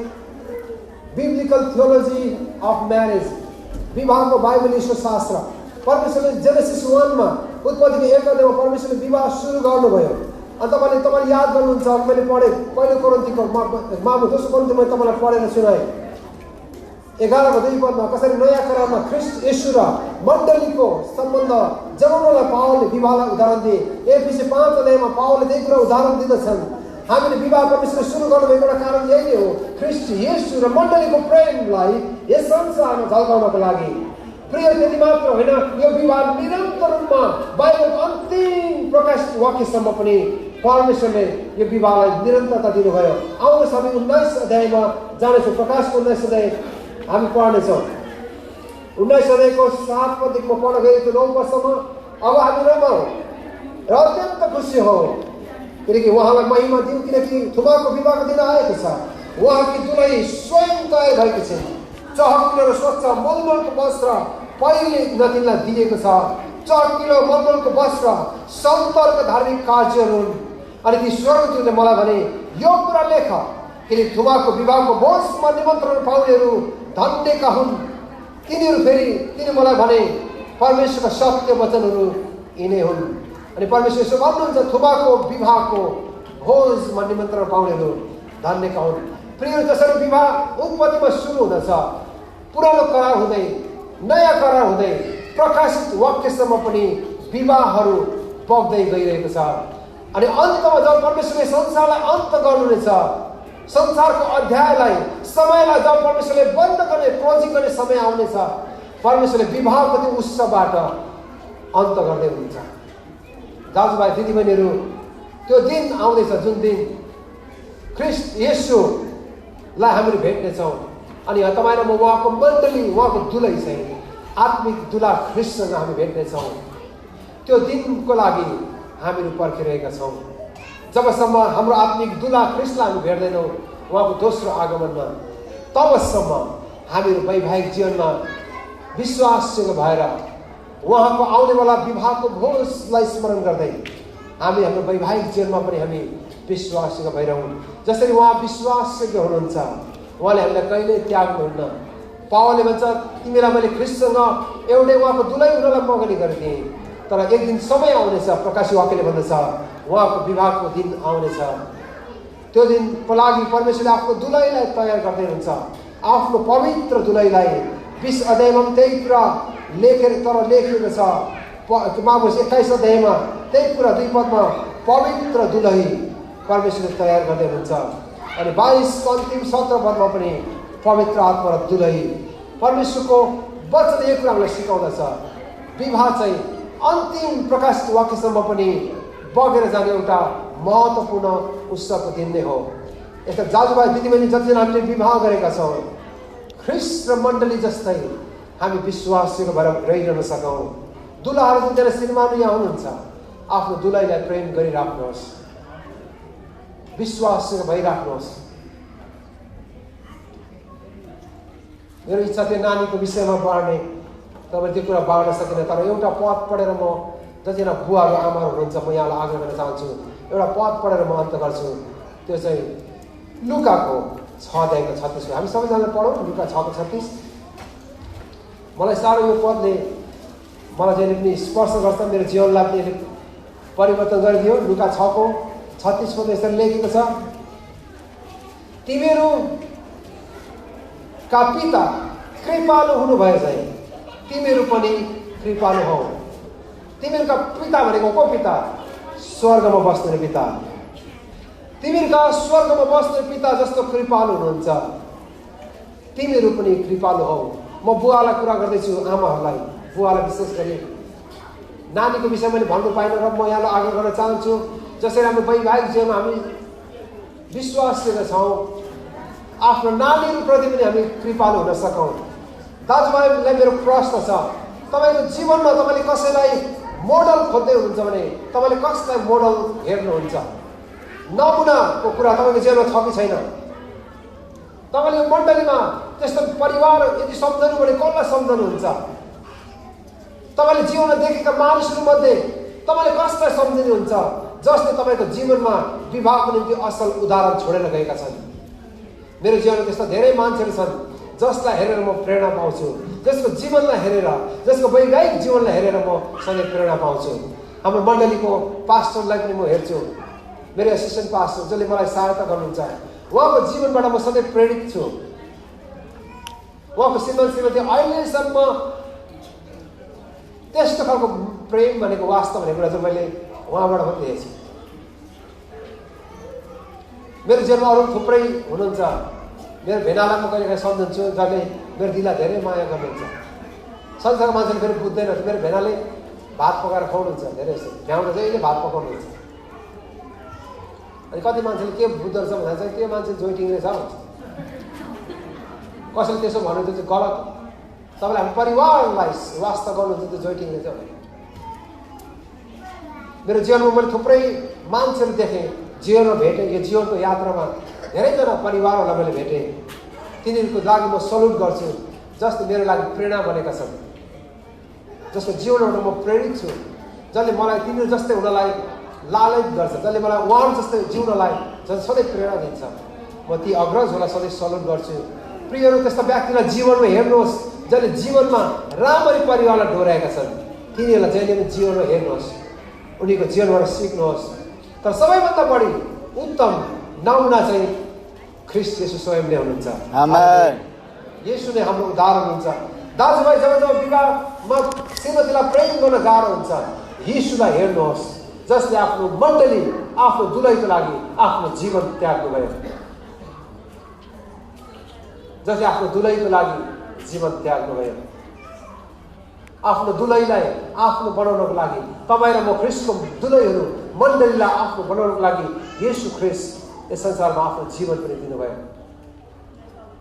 S1: बिब्लिकल थियोलोजी अफ म्यारेज, विवाहको बाइबल ईश्वरशास्त्र। परमेश्वरले जेनेसिस 1 उत्पत्तिको 1 अध्यायमा परमेश्वरले विवाह सुरु गर्नुभयो। अनि तपाईँले याद गर्नुहुन्छ, मैले पढेँ पहिलो कोरिन्थीको दोस्रो कोरिन्थी मैले तपाईँलाई पढेर सुनाएँ। 11:2 कसरी नयाँ करारमा ख्रीष्ट येशू र मण्डलीको सम्बन्ध जनाउनलाई पावलले विवाहलाई उदाहरण दिए। एफिसी 5 अध्यायमा पावलले त्यही कुरा उदाहरण दिँदछन्। हामीले विवाह परमेश्वरले सुरु गर्नुभएको एउटा कारण यही नै हो, ख्रीष्ट येशू र मण्डलीको प्रेमलाई यस संसारमा झल्काउनको लागि। प्रिय, त्यति मात्र होइन, यो विवाह निरन्तर रूपमा बाइबलको अन्तिम प्रकाशित वाक्यसम्म पनि परमेश्वरले यो विवाहलाई निरन्तरता दिनुभयो। आउनुहोस् हामी 19 अध्यायमा जानेछौँ। प्रकाशको 19 अध्याय हामी पढ्नेछौँ। 19 अध्यायको 7 पददेखि म पढ्न गएको छु 9 पदसम्म। अब हामी रमाउँ र अत्यन्त खुसी हौ, किनकि उहाँलाई महिमा दिउँ, किनकि थुमाको विवाहको दिन आएको छ। उहाँकी दुलही स्वयं तय भएको छ। चहकिलो र स्वच्छ मलमलको वस्त्र पहिले तिनलाई दिएको छ। चहकिलो मलमलको वस्त्र सन्तरको धार्मिक कार्यहरू हुन्। अनि ती स्वर्गदूतले मलाई भने, यो कुरा लेख, किनकि थुमाको विवाहको भोजमा निमन्त्रण पाउनेहरू धन्यका हुन्। तिनी मलाई भने, परमेश्वरका सत्य वचनहरू यिनै हुन्। अनि परमेश्वर यसो भन्नुहुन्छ, थुमाको विवाहको भोजमा निमन्त्रण पाउनेहरू धन्यका हुन्। प्रिय, जसरी विवाह उत्पत्तिमा सुरु हुँदछ, पुरानो करार हुँदै नयाँ करार हुँदै प्रकाशित वाक्यसम्म पनि विवाहहरू बग्दै गइरहेको छ। अनि अन्तमा जब परमेश्वरले संसारलाई अन्त गर्नुहुनेछ, संसारको अध्यायलाई, समयलाई जब परमेश्वरले बन्द गर्ने, क्लोजिङ गर्ने समय आउनेछ, परमेश्वरले विवाहको त्यो उत्सवबाट अन्त गर्दै हुनुहुन्छ। दाजुभाइ दिदीबहिनीहरू, त्यो दिन आउँदैछ जुन दिन ख्रीष्ट येशूलाई हामीले भेट्नेछौँ। अनि तपाईँ र म उहाँको मण्डली, उहाँको दुलही चाहिँ आत्मिक दुला ख्रीष्टसँग हामी भेट्नेछौँ। त्यो दिनको लागि हामीहरू पर्खिरहेका छौँ। जबसम्म हाम्रो आत्मिक दुला ख्रीष्टलाई हामी भेट्दैनौँ उहाँको दोस्रो आगमनमा, तबसम्म हामीहरू वैवाहिक जीवनमा विश्वाससँग भएर उहाँको आउनेवाला विवाहको भोजलाई स्मरण गर्दै हामी हाम्रो वैवाहिक जीवनमा पनि हामी विश्वाससँग भइरहौँ। जसरी उहाँ विश्वासयोग्य हुनुहुन्छ, उहाँले हामीलाई कहिल्यै त्याग्नुहुन्न। पावलले भन्छ, तिमीलाई मैले ख्रीष्टसँग एउटै उहाँको दुलही हुनलाई मगनी गरिदिएँ, तर एक दिन समय आउनेछ, प्रकाशित वाक्यले भन्दछ, उहाँको विवाहको दिन आउनेछ। त्यो दिनको लागि परमेश्वरले आफ्नो दुलहीलाई तयार गर्दै हुनुहुन्छ। आफ्नो पवित्र दुलहीलाई 20 अध्यायमा पनि त्यही कुरा लेखिएको छ। 21 अध्यायमा त्यही कुरा 2 पदमा पवित्र दुलही परमेश्वरले तयार गर्दै हुनुहुन्छ। अनि 22 अन्तिम 17 पदमा पनि पवित्र आत्मा र दुलही। परमेश्वरको वचन यो कुरा हामीलाई सिकाउँदछ, विवाह चाहिँ अन्तिम प्रकाशित वाक्यसम्म पनि बगेर जाने एउटा महत्त्वपूर्ण उत्सवको दिन नै हो। यस्ता दाजुभाइ दिदीबहिनी जतिजना हामीले विवाह गरेका छौँ, ख्रीष्ट र मण्डली जस्तै हामी विश्वासयोग्य भएर रहिरहन सकौँ। दुलाहरू जुनजना श्रीमान यहाँ हुनुहुन्छ, आफ्नो दुलहीलाई प्रेम गरिराख्नुहोस्, विश्वासयोग्य भइराख्नुहोस्। मेरो इच्छा थियो नानीको विषयमा बाँड्ने, तपाईँ त्यो कुरा बाँड्न सकिनँ। तर एउटा पद पढेर म, जतिजना बुवाहरू आमाहरू हुनुहुन्छ, म यहाँलाई आग्रह गर्न चाहन्छु, एउटा पद पढेर म अन्त गर्छु। त्यो चाहिँ लुकाको 6:36 हामी सबैजनाले पढौँ। लुका 6:36। मलाई साह्रो यो पदले मलाई जहिले पनि स्पर्श गर्छ, मेरो जीवनलाई पनि परिवर्तन गरिदियो। लुका 6:36 पद यसरी लेखेको छ, तिमीहरूका पिता कृपालु हुनुभयो चाहिँ तिमीहरू पनि कृपालु हौ। तिमीहरूका पिता भनेको को पिता? स्वर्गमा बस्ने पिता। तिमीहरूका स्वर्गमा बस्ने पिता जस्तो कृपालु हुनुहुन्छ, तिमीहरू पनि कृपालु हौ। म बुवालाई कुरा गर्दैछु, आमाहरूलाई, बुवालाई विशेष गरी नानीको विषयमा मैले भन्नु पाइनँ र म यहाँलाई आग्रह गर्न चाहन्छु, जसरी हाम्रो वैवाहिक जीवनमा हामी विश्वास लिएर छौँ, आफ्नो नानीहरूप्रति पनि हामी कृपालु हुन सकौँ। दाजुभाइलाई मेरो प्रश्न छ, तपाईँको जीवनमा तपाईँले कसैलाई मोडल खोज्दै हुनुहुन्छ भने तपाईँले कसलाई मोडल हेर्नुहुन्छ? नमुनाको कुरा तपाईँको जीवनमा छ कि छैन? तपाईँले मण्डलीमा त्यस्तो परिवार यदि सम्झनु भने कसलाई सम्झनुहुन्छ? तपाईँले जीवनमा देखेका मानिसहरूमध्ये तपाईँले कसलाई सम्झिनुहुन्छ जसले तपाईँको जीवनमा विवाहको निम्ति असल उदाहरण छोडेर गएका छन्? मेरो जीवनमा त्यस्ता धेरै मान्छेहरू छन् जसलाई हेरेर म प्रेरणा पाउँछु, जसको जीवनलाई हेरेर, जसको वैवाहिक जीवनलाई हेरेर म सधैँ प्रेरणा पाउँछु। हाम्रो मण्डलीको पास्टरलाई पनि म हेर्छु, मेरो एसिस्टेन्ट पास्टर जसले मलाई सहायता गर्नुहुन्छ, उहाँको जीवनबाट म सधैँ प्रेरित छु। उहाँको श्रीमती अहिलेसम्म त्यस्तो खालको प्रेम भनेको, वास्तव भनेको कुरा चाहिँ मैले उहाँबाट पनि देखेको छु। मेरो जीवनमा अरू थुप्रै हुनुहुन्छ। मेरो भेनालाई म कहिले काहीँ सम्झन्छु, जसले मेरो दिललाई धेरै माया गर्नुहुन्छ। संसारको मान्छेले फेरि बुझ्दैन, मेरो भेनाले भात पकाएर खुवाउनुहुन्छ, धेरै जस्तो भ्याउँदा चाहिँ यहीले भात पकाउनुहुन्छ। अनि कति मान्छेले के बुझ्दो रहेछ भन्दा चाहिँ त्यो मान्छे जोइटिङ रहेछ भन्छ। कसैले त्यसो भन्नु त्यो चाहिँ गलत हो। तपाईँले हाम्रो परिवारलाई वास्ता गर्नुहुन्छ त्यो जोइटिङ रहेछ भने। मेरो जीवनमा मैले थुप्रै मान्छेहरू देखेँ, जीवनमा भेटेँ। यो जीवनको यात्रामा धेरैजना परिवारहरूलाई मैले भेटेँ। तिनीहरूको लागि म सल्युट गर्छु, जसले मेरो लागि प्रेरणा बनेका छन्, जसको जीवनबाट म प्रेरित छु, जसले मलाई तिनीहरू जस्तै हुनलाई लालच गर्छ, जसले मलाई उहाँ जस्तै जिउनलाई जसले सधैँ प्रेरणा दिन्छ। म ती अग्रजहरूलाई सधैँ सल्युट गर्छु। प्रियहरू, त्यस्ता व्यक्तिलाई जीवनमा हेर्नुहोस् जसले जीवनमा राम्ररी परिवारलाई डोर्याएका छन्। तिनीहरूलाई जहिले पनि जीवनमा हेर्नुहोस्, उनीको जीवनबाट सिक्नुहोस्। तर सबैभन्दा बढी उत्तम नमुना चाहिँ ख्रीष्ट येशू स्वयंले हुनुहुन्छ।
S2: आमेन।
S1: येशू नै हाम्रो उदाहरण हुन्छ। दाजुभाइ, जब जब विवाहमा श्रीमतीलाई प्रेम गर्न गाह्रो हुन्छ, येशूलाई हेर्नुहोस्, जसले आफ्नो मण्डली, आफ्नो दुलहीको लागि आफ्नो जीवन त्याग्नुभयो, जसले आफ्नो दुलहीको लागि जीवन त्याग्नुभयो, आफ्नो दुलहीलाई आफ्नो बनाउनको लागि। तपाईँ र म ख्रीष्टको दुलहीहरू, मण्डलीलाई आफ्नो बनाउनको लागि येशू ख्रीष्ट यस संसारमा आफ्नो जीवन पनि दिनुभयो।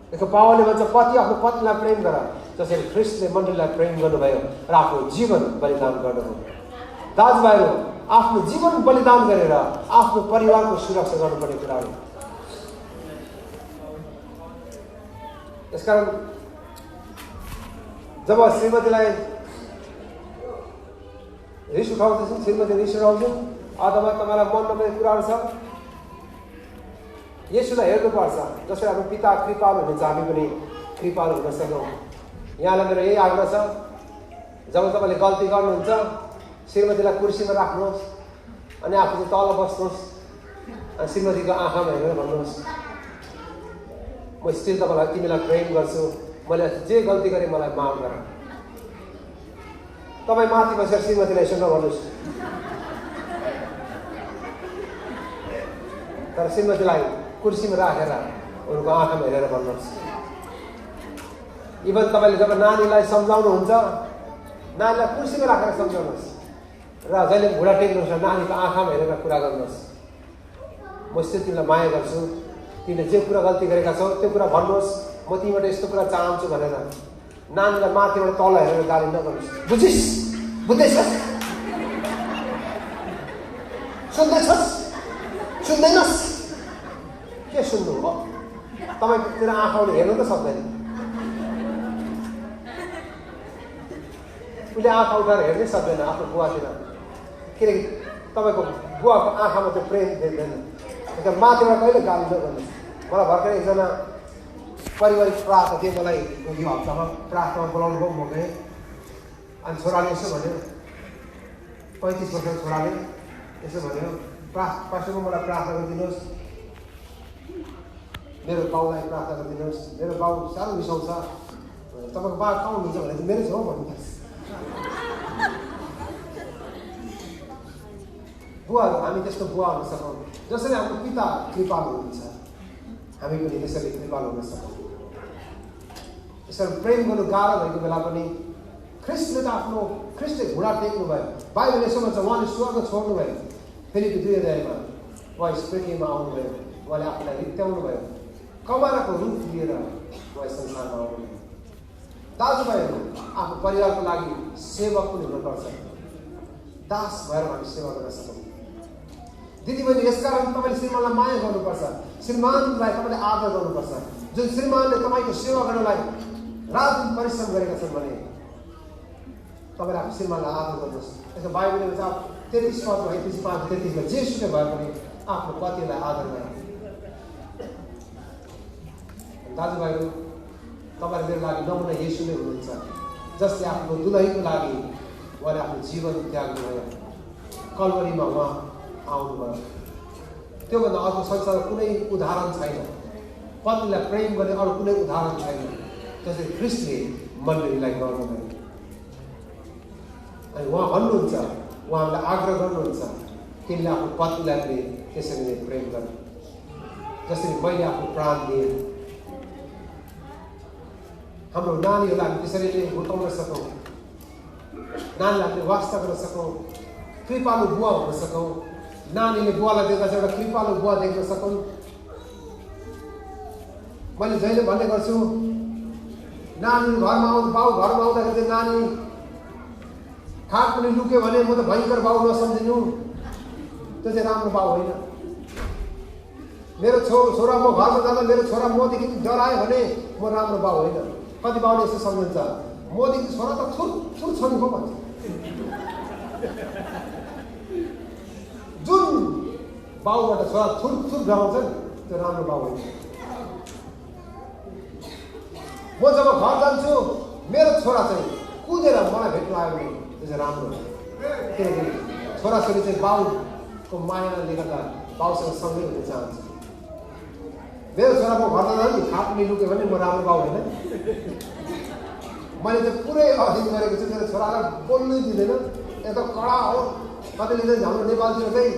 S1: देखो, पावलले भन्छ, पति आफ्नो पत्नीलाई प्रेम गर जसरी ख्रीष्टले मण्डलीलाई प्रेम गर्नुभयो र आफ्नो जीवन बलिदान गर्नुभयो। दाजुभाइहरू, आफ्नो जीवन बलिदान गरेर आफ्नो परिवारको सुरक्षा गर्नुपर्ने कुरा हो। यसकारण जब श्रीमतीलाई रिस उठाउँदैछन्, श्रीमती रिस उठाउँछन्, अथवा तपाईँलाई मन नपर्ने कुराहरू छ, येशूलाई हेर्नुपर्छ। जसरी हाम्रो पिता कृपालु हुनुहुन्छ, हामी पनि कृपालु हुन सकौँ। यहाँलाई मेरो यही आग्रह छ, जब तपाईँले गल्ती गर्नुहुन्छ, श्रीमतीलाई कुर्सीमा राख्नुहोस् अनि आफू चाहिँ तल बस्नुहोस् अनि श्रीमतीको आँखामा हेरेर भन्नुहोस्, म स्टिल तपाईँलाई, तिमीलाई प्रेम गर्छु, मैले जे गल्ती गरेँ मलाई माफ गर। तपाईँ माथि बसेर श्रीमतीलाई यसो नभन्नुहोस्, तर श्रीमतीलाई कुर्सीमा राखेर उनको आँखामा हेरेर भन्नुहोस्। इभन तपाईँले जब नानीलाई सम्झाउनुहुन्छ, नानीलाई कुर्सीमा राखेर सम्झाउनुहोस् र जहिले घुँडा टेक्नुहुन्छ, नानीको आँखामा हेरेर कुरा गर्नुहोस्, म यस्तो तिमीलाई माया गर्छु, तिमीले जे कुरा गल्ती गरेका छौ त्यो कुरा भन्नुहोस्, म तिमीबाट यस्तो कुरा चाहन्छु भनेर। नानीलाई माथिबाट तल हेरेर गाली नगर्नुहोस्। बुझिस्? बुझ्दैछस्? सुन्दैछस्? सुन्दैनस्? के सुन्नु हो? तपाईँ तेरो आँखाले हेर्नु त सक्दैन। उसले आँखा उठाएर हेर्नै सक्दैन आफ्नो बुवातिर, किनकि तपाईँको बुवाको आँखामा त्यो प्रेम देख्दैन। त्यसमा माथिबाट कहिले गाली नगर्नुहोस्। मलाई भर्खर एकजना पारिवारिक प्रार्थना थियो, मलाई यो हप्तामा प्रार्थनामा बोलाउनु भयो, म गएँ। अनि छोराले यसो भन्यो, 35 वर्षको छोराले यसो भन्यो, पास्टरको मलाई प्रार्थना गरिदिनुहोस्, मेरो बाउलाई प्रार्थना गरिदिनुहोस्, मेरो बाउ साह्रो रिसाउँछ। तपाईँको बा कहाँ हुनुहुन्छ भने चाहिँ मेरो छेउ भन्नुहोस्। बुवाहरू, हामी त्यस्तो बुवा हुन सकौँ जसरी हाम्रो पिता कृपालु हुनुहुन्छ, हामी पनि त्यसरी कृपालु हुन सकौँ। यसरी प्रेम गर्नु गाह्रो भएको बेला पनि ख्रिस्टले त आफ्नो ख्रिस्टले घुँडा टेक्नु भयो। बाइबल यसो भन्छ उहाँले स्वर्ग छोड्नु भयो। फेरि 2:2 उहाँ यस पृथ्वीमा आउनुभयो। उहाँले आफूलाई रित्याउनु भयो। कमाराको रूप लिएर उहाँ संसारमा आउनुभयो। दाजुभाइहरू आफ्नो परिवारको लागि सेवक पनि हुनुपर्छ। दास भएर हामी सेवा गर्न सकौँ। दिदीबहिनी यसकारण तपाईँले श्रीमानलाई माया गर्नुपर्छ। श्रीमानलाई तपाईँले आदर गर्नुपर्छ। जुन श्रीमानले तपाईँको सेवा गर्नलाई रात दिन परिश्रम गरेका छन् भने तपाईँले आफ्नो श्रीमानलाई आदर गर्नुहोस्। यसमा बाइबलले भन्छ 33 पदमा Efesios 5:33 जे सुकै भए पनि आफ्नो पतिलाई आदर गर। दाजुभाइहरू तपाईँले मेरो लागि नमुना येशू नै हुनुहुन्छ, जसले आफ्नो दुलहीको लागि उहाँले आफ्नो जीवन त्याग्नुभयो। कल्वरीमा उहाँ आउनुभयो। त्योभन्दा अर्को संसारमा कुनै उदाहरण छैन। पत्नीलाई प्रेम गर्ने अरू कुनै उदाहरण छैन जसले ख्रिस्टले मण्डलीलाई गर्नुभयो। अनि उहाँ भन्नुहुन्छ, उहाँलाई आग्रह गर्नुहुन्छ, तिमीले आफ्नो पत्नीलाई पनि त्यसरी नै प्रेम गर जसरी मैले आफ्नो प्राण दिएँ। हाम्रो नानीहरूलाई हामी त्यसरी नै हुर्काउन सकौँ। नानीलाई हामीले वास्ता गर्न सकौँ। कृपालु बुवा हुन सकौँ। नानीले बुवालाई देख्दा चाहिँ एउटा कृपालु बुवा देख्न सकौँ। मैले जहिले भन्ने गर्छु, नानी घरमा बाउ घरमा आउँदाखेरि चाहिँ नानी खाट पनि लुक्यो भने म त भयङ्कर बाउ नसम्झिनु, त्यो चाहिँ राम्रो बाउ होइन। मेरो छोरा म घरमा जाँदा मेरो छोरा मदेखि डरायो भने म राम्रो बाउ होइन। कति बाउले यस्तो सम्झन्छ, मदेखि छोरा त थुर थुर छ नि हो भन्छ। जुन बाउबाट छोरा थुर थुर डराउँछ नि त्यो राम्रो बाउ होइन। म जब घर जान्छु मेरो छोरा चाहिँ कुदेर मलाई भेट्नु आयो भने त्यो चाहिँ राम्रो हो। किनकि छोराछोरी चाहिँ बाउको मायाले गर्दा बाउसँग सँगै हुन चाहन्छ। मेरो छोरा म घर जाँदा नि खाट पनि लुक्यो भने म राम्रो बाउ होइन। मैले चाहिँ पुरै अध्ययन गरेको छु, मेरो छोरालाई बोल्नै दिँदैन। एकदम कडा हो। कतिले चाहिँ हाम्रो नेपालतिर चाहिँ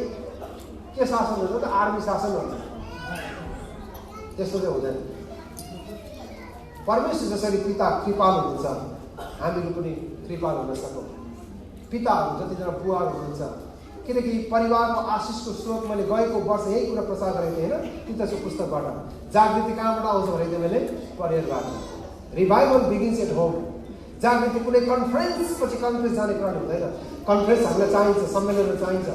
S1: के शासन हुन्छ त, आर्मी शासन हुन्छ। त्यस्तो चाहिँ हुँदैन। परमेश्वर जसरी पिता कृपालु हुन्छ, हामीहरू पनि कृपालु हुन सकौँ। पिताहरू जतिजना बुवाहरू हुनुहुन्छ, किनकि परिवारको आशिषको स्रोत मैले गएको वर्ष यही कुरा प्रचार गरेको थिएँ होइन, तितसको पुस्तकबाट। जागृति कहाँबाट आउँछ भने चाहिँ मैले परिवारबाट। Revival begins at home. जागृति कुनै कन्फरेन्स पछि कन्फरेन्स जाने कुरा हुँदैन। कन्फरेन्स हामीलाई चाहिन्छ, सम्मेलन चाहिन्छ,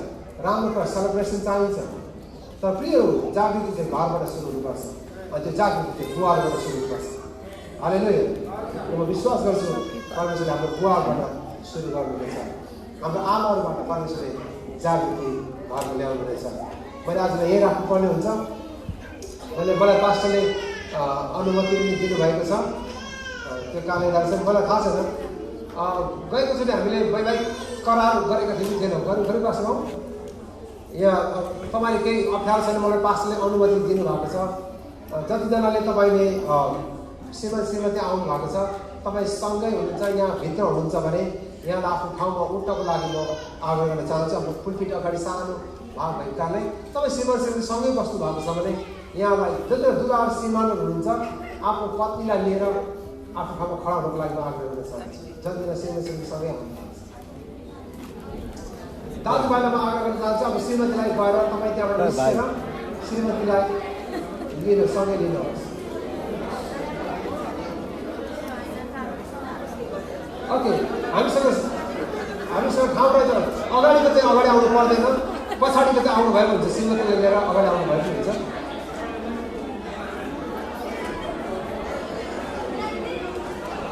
S1: राम्रो कुरा सेलिब्रेसन चाहिन्छ। तर प्रियहरू जागृति चाहिँ घरबाट सुरु हुनुपर्छ। अनि त्यो जागृति चाहिँ बुवाबाट सुरु हुनुपर्छ। हालेलुया। म विश्वास गर्छु परमेश्वरले हाम्रो बुवाबाट सुरु गर्नुहुनेछ। हाम्रो आमाहरूबाट परमेश्वरले जागृति घरमा ल्याउनु रहेछ। मैले आजलाई यही राख्नुपर्ने हुन्छ। मलाई पास्टरले अनुमति पनि दिनुभएको छ। त्यो कारणले गर्दा मलाई थाहा छैन, गएको चोटि हामीले वैवाहिक करार गरेका थिएनौँ। गरिबस्छौँ यहाँ तपाईँले केही अप्ठ्यारो छैन, मलाई पास्टरले अनुमति दिनुभएको छ। जतिजनाले तपाईँले श्रीमती आउनु भएको छ, तपाईँ सँगै हुनुहुन्छ, यहाँ भित्र हुनुहुन्छ भने यहाँलाई आफ्नो ठाउँमा उठ्नको लागि म आग्रह गर्न चाहन्छु। आफ्नो पुलपिट अगाडि सानो भाग भएको कारणले तपाईँ श्रीमती सँगै बस्नु भएको छ भने यहाँलाई जति दुवार श्रीमानहरू हुनुहुन्छ, आफ्नो पत्नीलाई लिएर आफ्नो ठाउँमा खडा हुनको लागि म आग्रह गर्न चाहन्छु। जतिजना श्रीमतीसँगै आउनु भएको छ, दाजुभाइलाई म आग्रह गर्न चाहन्छु। अब श्रीमतीलाई गएर तपाईँ त्यहाँबाट निस्केर श्रीमतीलाई लिएर सँगै लिनुहोस्। ओके, हामीसँग ठाउँ रहेछ। अगाडिको चाहिँ अगाडि आउनु पर्दैन, पछाडिको चाहिँ आउनुभयो भने श्रीमतीले लिएर अगाडि आउनुभयो हुन्छ।